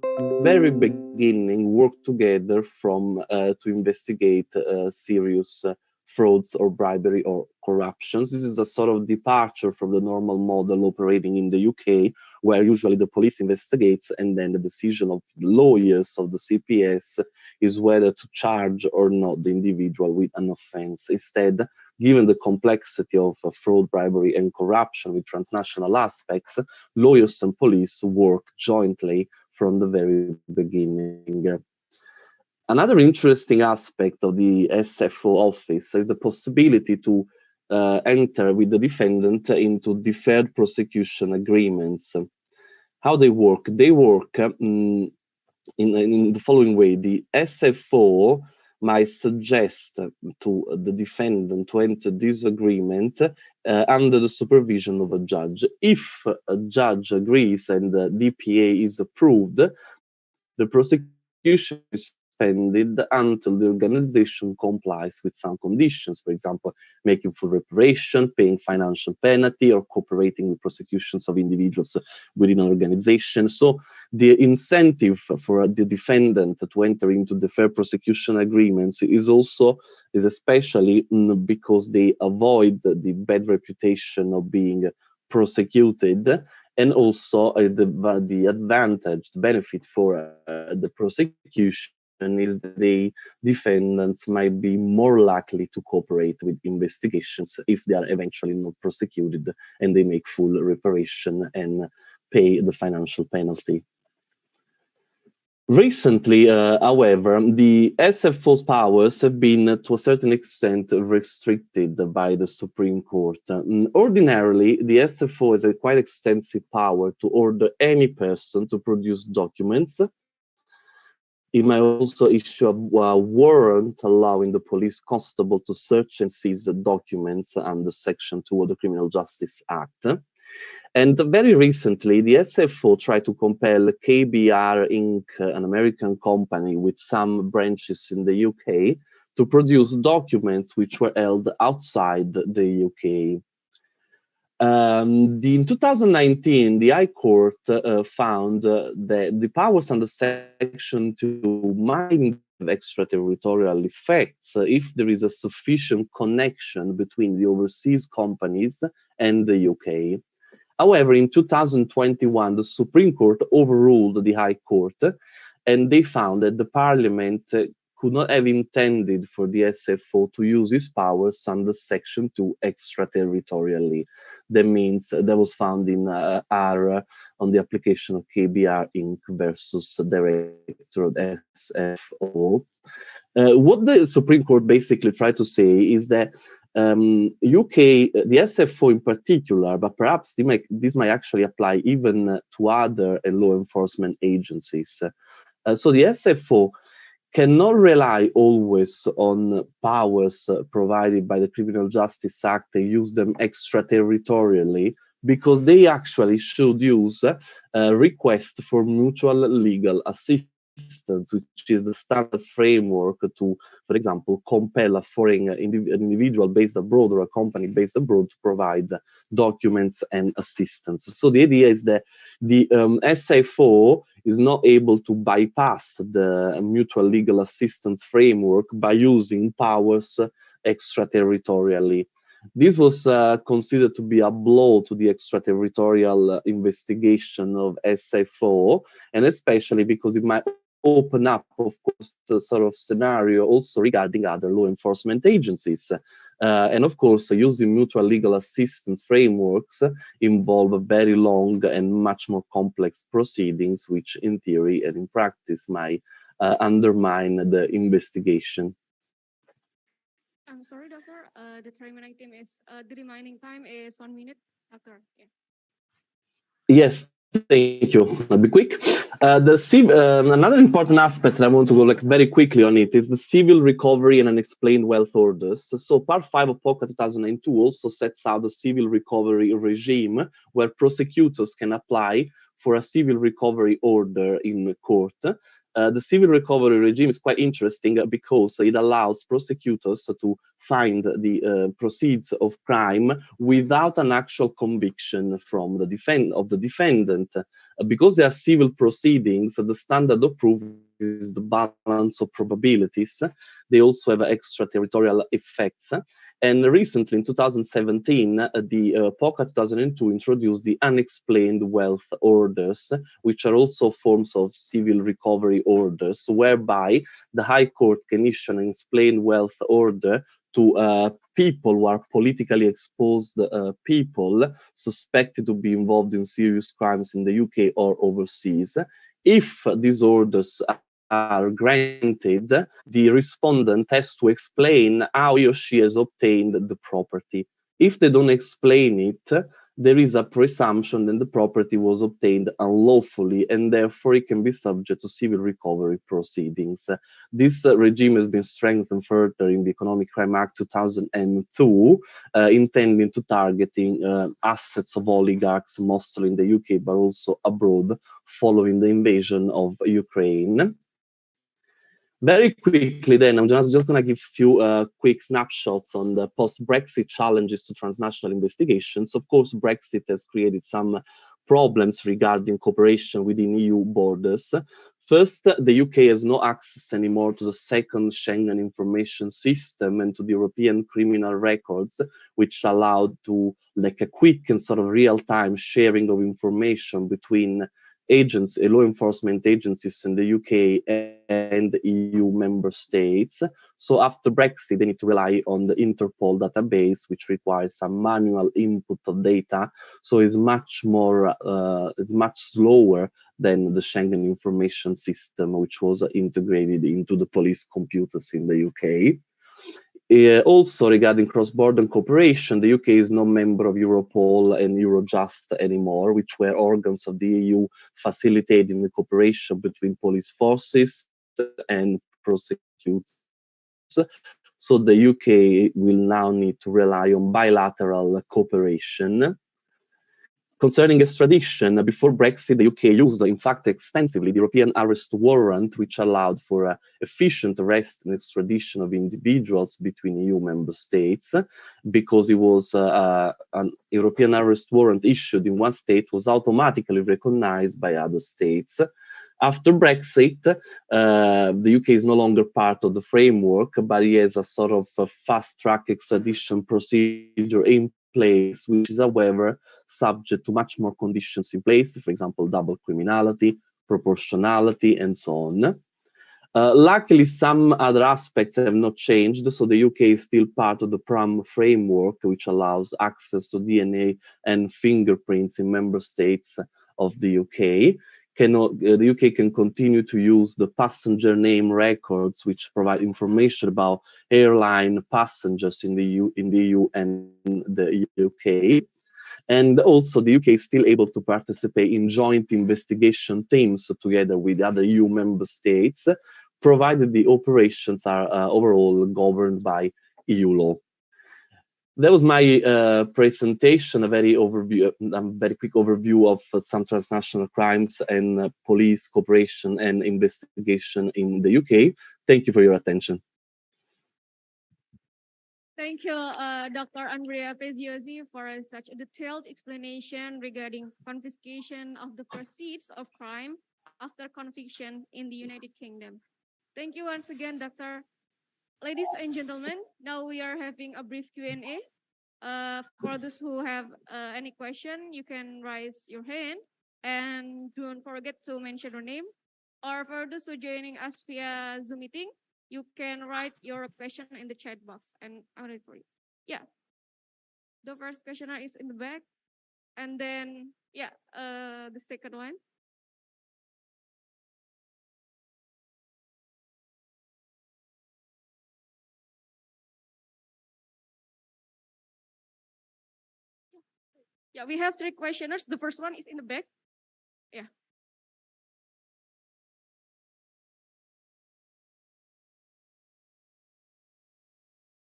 S10: very beginning, worked together to investigate serious frauds or bribery or corruptions. This is a sort of departure from the normal model operating in the UK, where usually the police investigates and then the decision of lawyers of the CPS is whether to charge or not the individual with an offense. Instead, given the complexity of fraud, bribery, and corruption with transnational aspects, lawyers and police work jointly from the very beginning. Another interesting aspect of the SFO office is the possibility to enter with the defendant into deferred prosecution agreements. How they work? They work in the following way. The SFO might suggest to the defendant to enter this agreement under the supervision of a judge. If a judge agrees and the DPA is approved, the prosecution is suspended until the organization complies with some conditions, for example, making full reparation, paying financial penalty, or cooperating with prosecutions of individuals within an organization. So the incentive for the defendant to enter into deferred prosecution agreements is especially because they avoid the bad reputation of being prosecuted, and also the advantage, the benefit for the prosecution is that the defendants might be more likely to cooperate with investigations if they are eventually not prosecuted and they make full reparation and pay the financial penalty. Recently, however, the SFO's powers have been, to a certain extent, restricted by the Supreme Court. Ordinarily, the SFO has a quite extensive power to order any person to produce documents. It might also issue a warrant allowing the police constable to search and seize the documents under Section 2 of the Criminal Justice Act. And very recently, the SFO tried to compel KBR Inc., an American company with some branches in the UK, to produce documents which were held outside the UK. In 2019, the High Court found that the powers under Section 2 might have extraterritorial effects if there is a sufficient connection between the overseas companies and the UK. However, in 2021, the Supreme Court overruled the High Court, and they found that the Parliament could not have intended for the SFO to use its powers under Section 2 extraterritorially. That means that was found in R on the application of KBR Inc. versus Director of SFO. What the Supreme Court basically tried to say is that UK, the SFO in particular, but perhaps this might actually apply even to other law enforcement agencies. So the SFO cannot rely always on powers provided by the Criminal Justice Act and use them extraterritorially, because they actually should use requests for mutual legal assistance, which is the standard framework to, for example, compel a foreign individual based abroad or a company based abroad to provide documents and assistance. So the idea is that the SFO is not able to bypass the mutual legal assistance framework by using powers extraterritorially. This was considered to be a blow to the extraterritorial investigation of SFO, and especially because it might open up, of course, a sort of scenario also regarding other law enforcement agencies. And of course, using mutual legal assistance frameworks involve very long and much more complex proceedings, which in theory and in practice might undermine the investigation.
S5: I'm sorry, doctor. The remaining time is 1 minute, doctor. Yeah.
S10: Yes, thank you. I'll be quick. Another important aspect that I want to go like very quickly on it is the civil recovery and unexplained wealth orders. So Part 5 of POCA 2002 also sets out the civil recovery regime where prosecutors can apply for a civil recovery order in court. The civil recovery regime is quite interesting because it allows prosecutors to find the proceeds of crime without an actual conviction from the defendant. Because they are civil proceedings, the standard of proof is the balance of probabilities. They also have extraterritorial effects. And recently, in 2017, the POCA 2002 introduced the unexplained wealth orders, which are also forms of civil recovery orders, whereby the High Court can issue an unexplained wealth order to people who are politically exposed people suspected to be involved in serious crimes in the UK or overseas. If these orders are granted, the respondent has to explain how he or she has obtained the property. If they don't explain it, there is a presumption that the property was obtained unlawfully and therefore it can be subject to civil recovery proceedings. This regime has been strengthened further in the Economic Crime Act 2002, intending to targeting assets of oligarchs, mostly in the UK, but also abroad, following the invasion of Ukraine. Very quickly then, I'm just going to give a few quick snapshots on the post-Brexit challenges to transnational investigations. Of course, Brexit has created some problems regarding cooperation within EU borders. First, the UK has no access anymore to the second Schengen information system and to the European criminal records, which allowed to like a quick and sort of real-time sharing of information between law enforcement agencies in the UK and EU member states. So after Brexit, they need to rely on the Interpol database, which requires some manual input of data. So it's much slower than the Schengen information system, which was integrated into the police computers in the UK. Also, regarding cross-border cooperation, the UK is no member of Europol and Eurojust anymore, which were organs of the EU facilitating the cooperation between police forces and prosecutors. So the UK will now need to rely on bilateral cooperation. Concerning extradition, before Brexit, the UK used, in fact, extensively the European arrest warrant, which allowed for efficient arrest and extradition of individuals between EU member states, because it was an European arrest warrant issued in one state was automatically recognized by other states. After Brexit, the UK is no longer part of the framework, but it has a sort of a fast-track extradition procedure in place, which is, however, subject to much more conditions in place, for example, double criminality, proportionality, and so on. Luckily, some other aspects have not changed, so the UK is still part of the PRAM framework, which allows access to DNA and fingerprints in member states of the UK. The UK can continue to use the passenger name records, which provide information about airline passengers in the EU and the UK. And also, the UK is still able to participate in joint investigation teams together with other EU member states, provided the operations are overall governed by EU law. That was my presentation, a very quick overview of some transnational crimes and police cooperation and investigation in the UK. Thank you for your attention.
S5: Thank you, Dr. Andrea Peziosi, for such a detailed explanation regarding confiscation of the proceeds of crime after conviction in the United Kingdom. Thank you once again, Doctor. Ladies and gentlemen, now we are having a brief Q&A. For those who have any question, you can raise your hand and don't forget to mention your name. Or for those who are joining us via Zoom meeting, you can write your question in the chat box and I'll read for you. Yeah. The first questioner is in the back. And then, yeah, the second one. Yeah, we have 3 questioners. The first one is in the back. Yeah.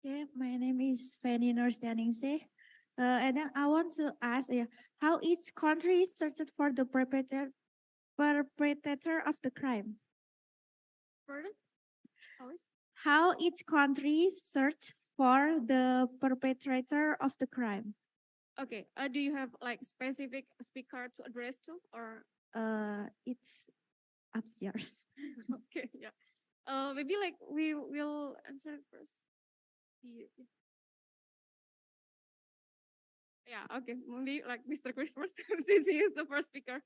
S11: Okay, my name is Fanny Nurstianingsih. And then I want to ask, how each country searched for the perpetrator of the crime?
S5: Pardon? How is?
S11: How each country searched for the perpetrator of the crime?
S5: Okay. Do you have like specific speaker to address to, or?
S11: It's upstairs.
S5: Okay. Yeah. Maybe like we will answer it first. Yeah. Okay. Maybe like Mr. Chris first, since he is the first speaker.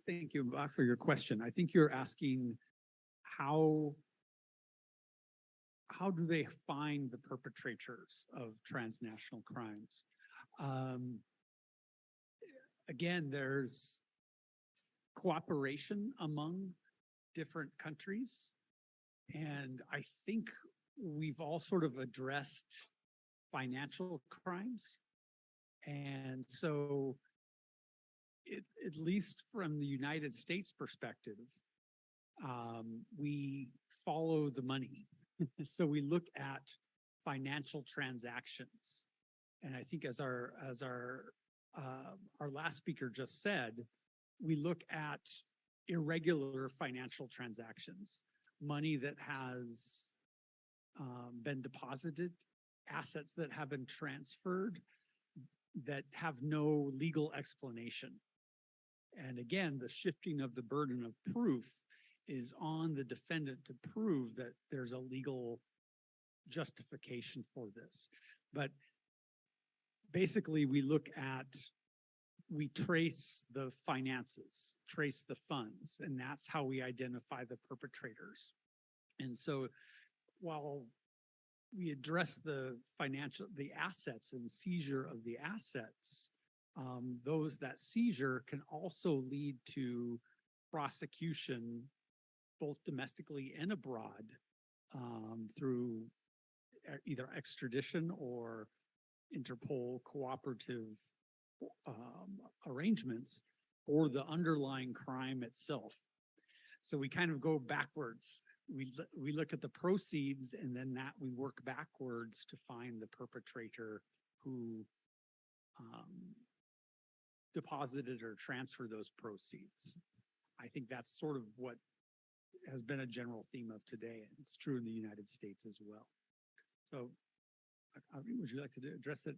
S7: Thank you for your question. I think you're asking how do they find the perpetrators of transnational crimes? Again, there's cooperation among different countries. And I think we've all sort of addressed financial crimes. And so, at least from the United States perspective, we follow the money. So we look at financial transactions. And I think as our last speaker just said, we look at irregular financial transactions, money that has been deposited, assets that have been transferred that have no legal explanation. And again, the shifting of the burden of proof is on the defendant to prove that there's a legal justification for this. But basically, we trace the finances, trace the funds, and that's how we identify the perpetrators. And so while we address the assets and seizure of the assets, that seizure can also lead to prosecution both domestically and abroad through either extradition or Interpol cooperative arrangements or the underlying crime itself. So we kind of go backwards. We look at the proceeds, and then we work backwards to find the perpetrator who deposited or transferred those proceeds. I think that's sort of what has been a general theme of today, and it's true in the United States as well. So, would you like to address it?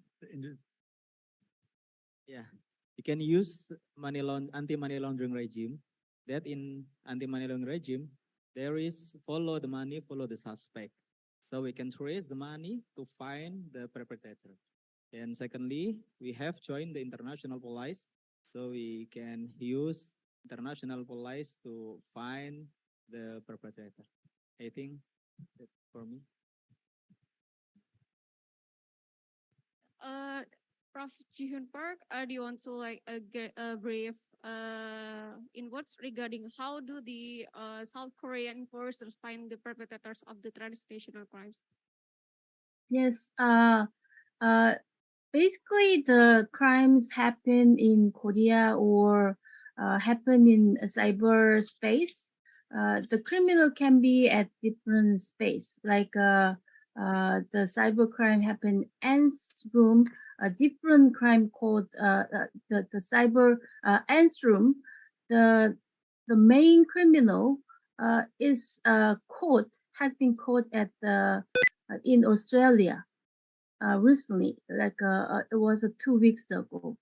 S12: Yeah, you can use anti-money laundering regime. That in anti-money laundering regime, there is follow the money, follow the suspect. So we can trace the money to find the perpetrator. And secondly, we have joined the international police, so we can use international police to find the perpetrator. I think that's for me.
S5: Prof. Ji-Hyun Park, do you want to get a brief in words regarding how do the South Korean forces find the perpetrators of the transnational crimes?
S9: Yes. Basically, the crimes happen in Korea or happen in cyberspace. The criminal can be at different space, like the cybercrime happened N's room, a different crime called the cyber N's room. The main criminal has been caught at in Australia recently, it was 2 weeks ago.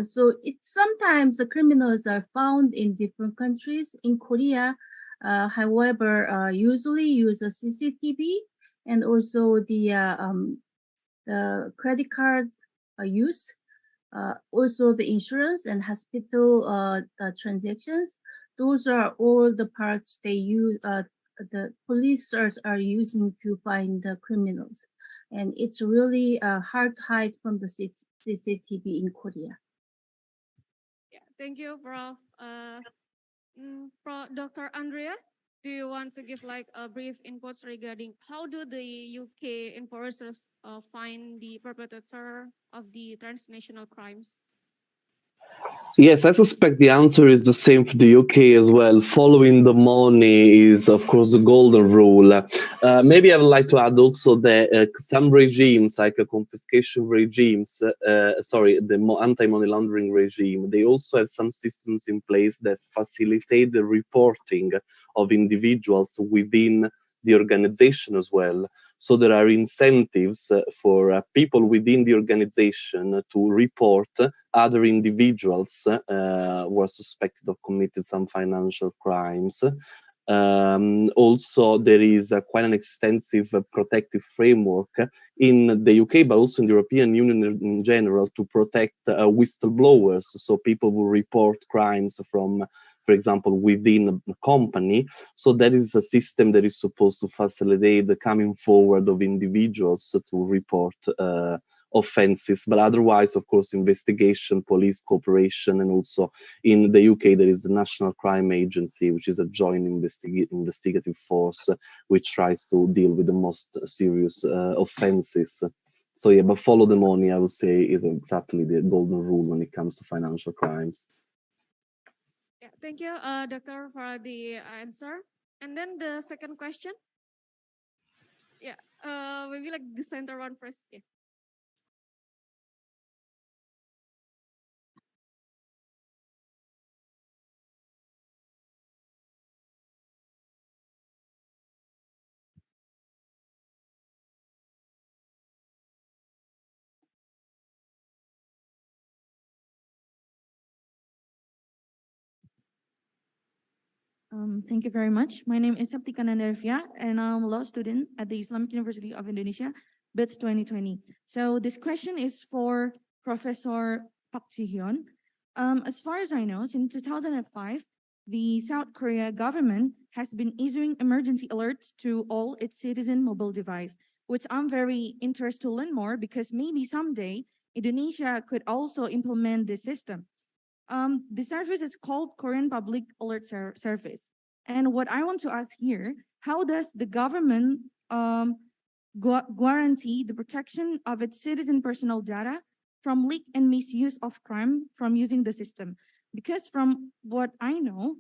S9: So sometimes the criminals are found in different countries. In Korea, however, usually use a CCTV and also the credit card use, also the insurance and hospital transactions. Those are all the parts they use. The police are using to find the criminals. and it's really hard to hide from the CCTV in Korea.
S5: Yeah, thank you, Prof. Dr. Andrea, do you want to give like a brief inputs regarding how do the UK enforcers find the perpetrator of the transnational crimes?
S10: Yes, I suspect the answer is the same for the UK as well. Following the money is, of course, the golden rule. Maybe I would like to add also that some regimes, like confiscation regimes, the anti-money laundering regime, they also have some systems in place that facilitate the reporting of individuals within the organization as well. So there are incentives for people within the organization to report other individuals who are suspected of committing some financial crimes. Also, there is quite an extensive protective framework in the UK, but also in the European Union in general, to protect whistleblowers, so people who report crimes from, for example, within a company. So that is a system that is supposed to facilitate the coming forward of individuals to report offenses. But otherwise, of course, investigation, police cooperation, and also in the UK, there is the National Crime Agency, which is a joint investigative force which tries to deal with the most serious offenses. So yeah, but follow the money, I would say, is exactly the golden rule when it comes to financial crimes.
S5: Yeah, thank you, Doctor, for the answer. And then the second question. Yeah, maybe like the center one first. Yeah.
S13: Thank you very much. My name is Septika Nandarvia, and I'm a law student at the Islamic University of Indonesia, BITS 2020. So this question is for Professor Park Ji-hyun. As far as I know, since 2005, the South Korea government has been issuing emergency alerts to all its citizen mobile device, which I'm very interested to learn more because maybe someday Indonesia could also implement this system. The service is called Korean Public Alert Service. And what I want to ask here, how does the government guarantee the protection of its citizen personal data from leak and misuse of crime from using the system? Because from what I know,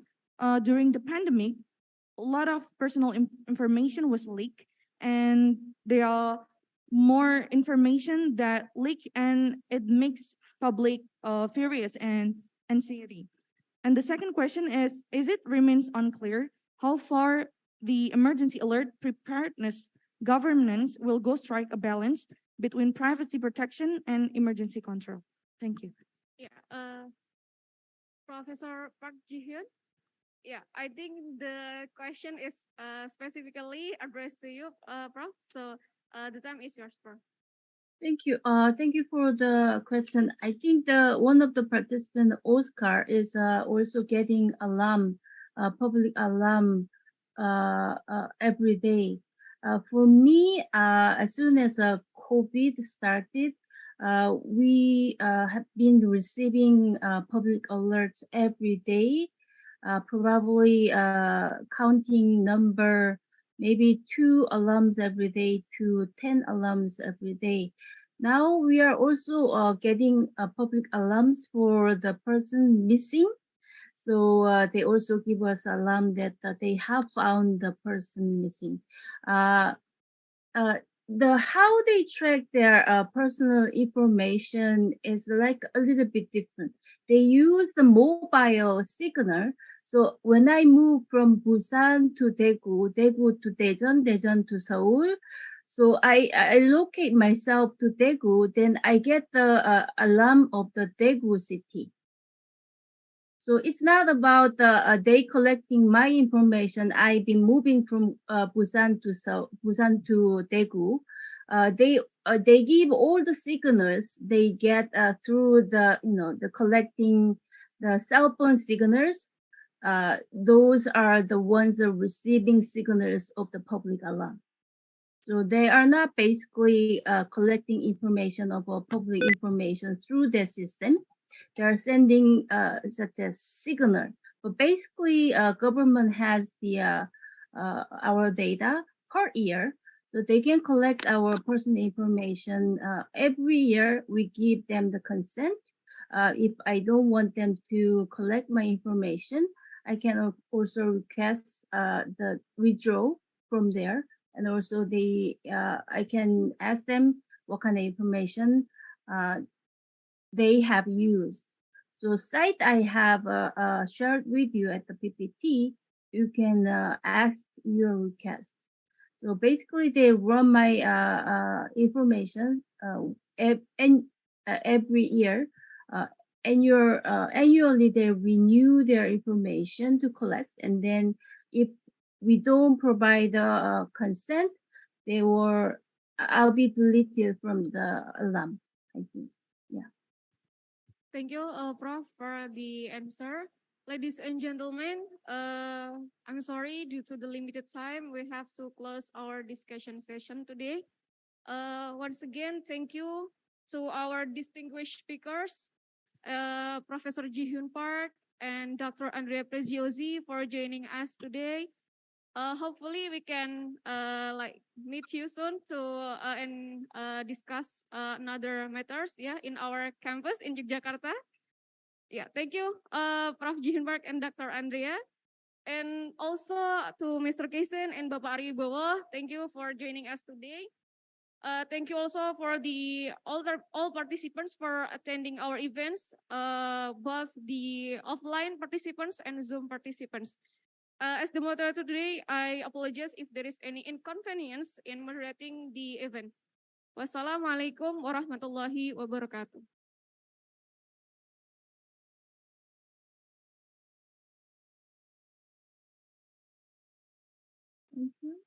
S13: during the pandemic, a lot of personal information was leaked, and there are more information that leak, and it makes public furious and anxiety. And the second question is it remains unclear how far the emergency alert preparedness governance will go strike a balance between privacy protection and emergency control. Thank you.
S5: Yeah, Professor Park Ji-hyun. Yeah, I think the question is specifically addressed to you, Prof. So the time is yours, Prof.
S9: Thank you. Thank you for the question. I think one of the participants, Oscar, is also getting alarm, public alarm, every day. For me, as soon as COVID started, we have been receiving public alerts every day, probably counting number, maybe 2 alarms every day to 10 alarms every day. Now we are also getting public alarms for the person missing. So they also give us alarm that they have found the person missing. The how they track their personal information is like a little bit different. They use the mobile signal. So when I move from Busan to Daegu, Daegu to Daejeon, Daejeon to Seoul, so I locate myself to Daegu, then I get the alarm of the Daegu city. So it's not about they collecting my information. I've been moving from Busan to Daegu. They give all the signals they get through the collecting the cell phone signals. Those are the ones that are receiving signals of the public alarm. So they are not basically collecting information of public information through their system. They are sending such a signal. But basically, government has the our data per year, so they can collect our personal information. Every year, we give them the consent. If I don't want them to collect my information, I can also request the withdraw from there, and also I can ask them what kind of information they have used. So site I have shared with you at the PPT, you can ask your request. So basically, they run my information every year. Annually, they renew their information to collect, and then if we don't provide the consent, they will I'll be deleted from the alarm. I think, yeah.
S5: Thank you, Prof, for the answer. Ladies and gentlemen, I'm sorry, due to the limited time, we have to close our discussion session today. Once again, thank you to our distinguished speakers, Professor Ji-Hyun Park and Dr. Andrea Preziosi for joining us today. Hopefully we can meet you soon to and discuss another matters in our campus in Yogyakarta. Yeah, thank you, Prof. Jihinberg and Dr. Andrea. And also to Mr. Kaisen and Bapak Aribowo, thank you for joining us today. Thank you also for all participants for attending our events, both the offline participants and Zoom participants. As the moderator today, I apologize if there is any inconvenience in moderating the event. Wassalamualaikum warahmatullahi wabarakatuh.
S9: Mhm.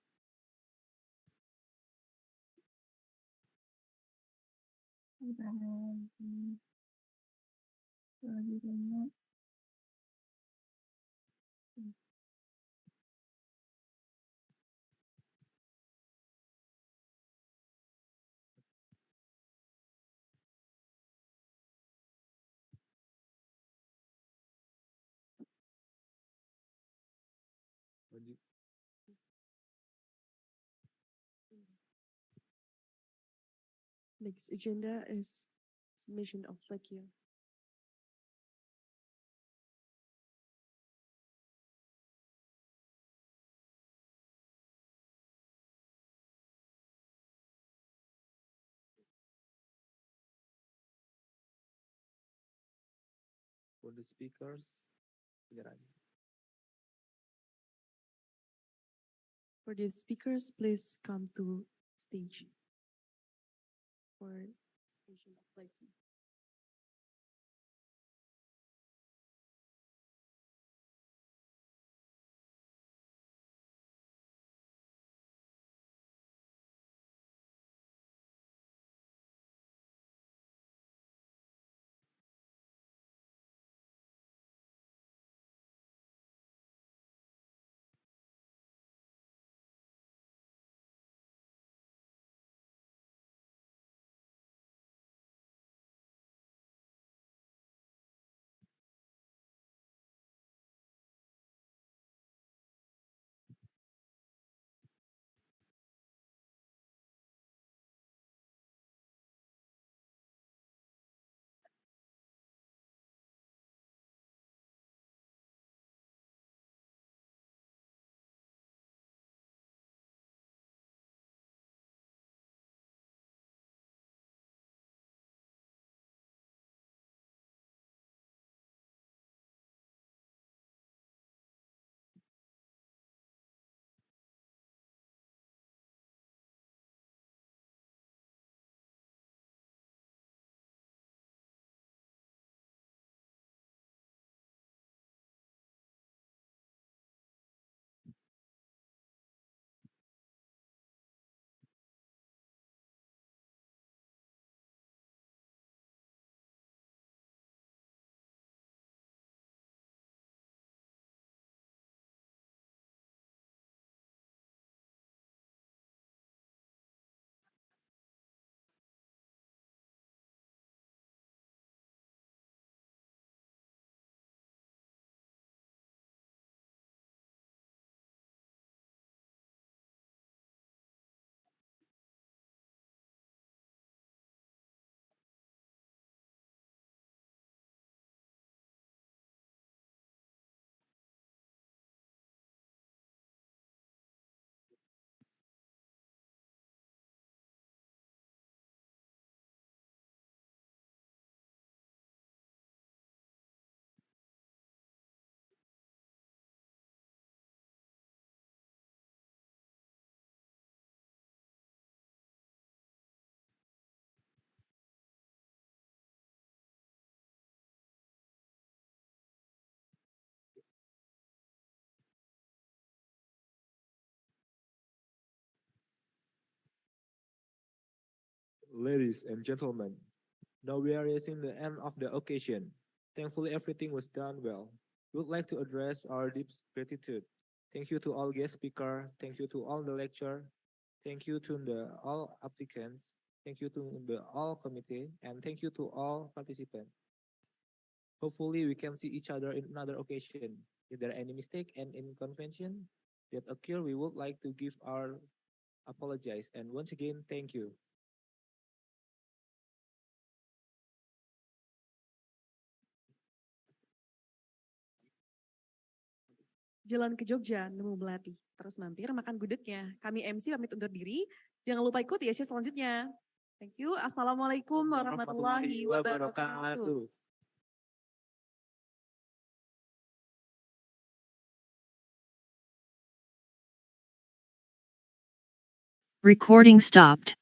S3: Next agenda is submission of Colloquium.
S1: For the speakers,
S3: For the speakers, please come to stage for submission of Colloquium.
S1: Ladies and gentlemen, now we are reaching the end of the occasion. Thankfully, everything was done well. We would like to address our deep gratitude. Thank you to all guest speakers. Thank you to all the lecturer. Thank you to the all applicants. Thank you to the all committee, and thank you to all participants. Hopefully, we can see each other in another occasion. If there are any mistake and inconvention that occur, we would like to give our apologize. And once again, thank you.
S3: Jalan ke Jogja, nemu Melati. Terus mampir makan gudegnya. Kami MC pamit undur diri. Jangan lupa ikuti sesi selanjutnya. Thank you. Assalamualaikum warahmatullahi wabarakatuh.
S2: Recording stopped.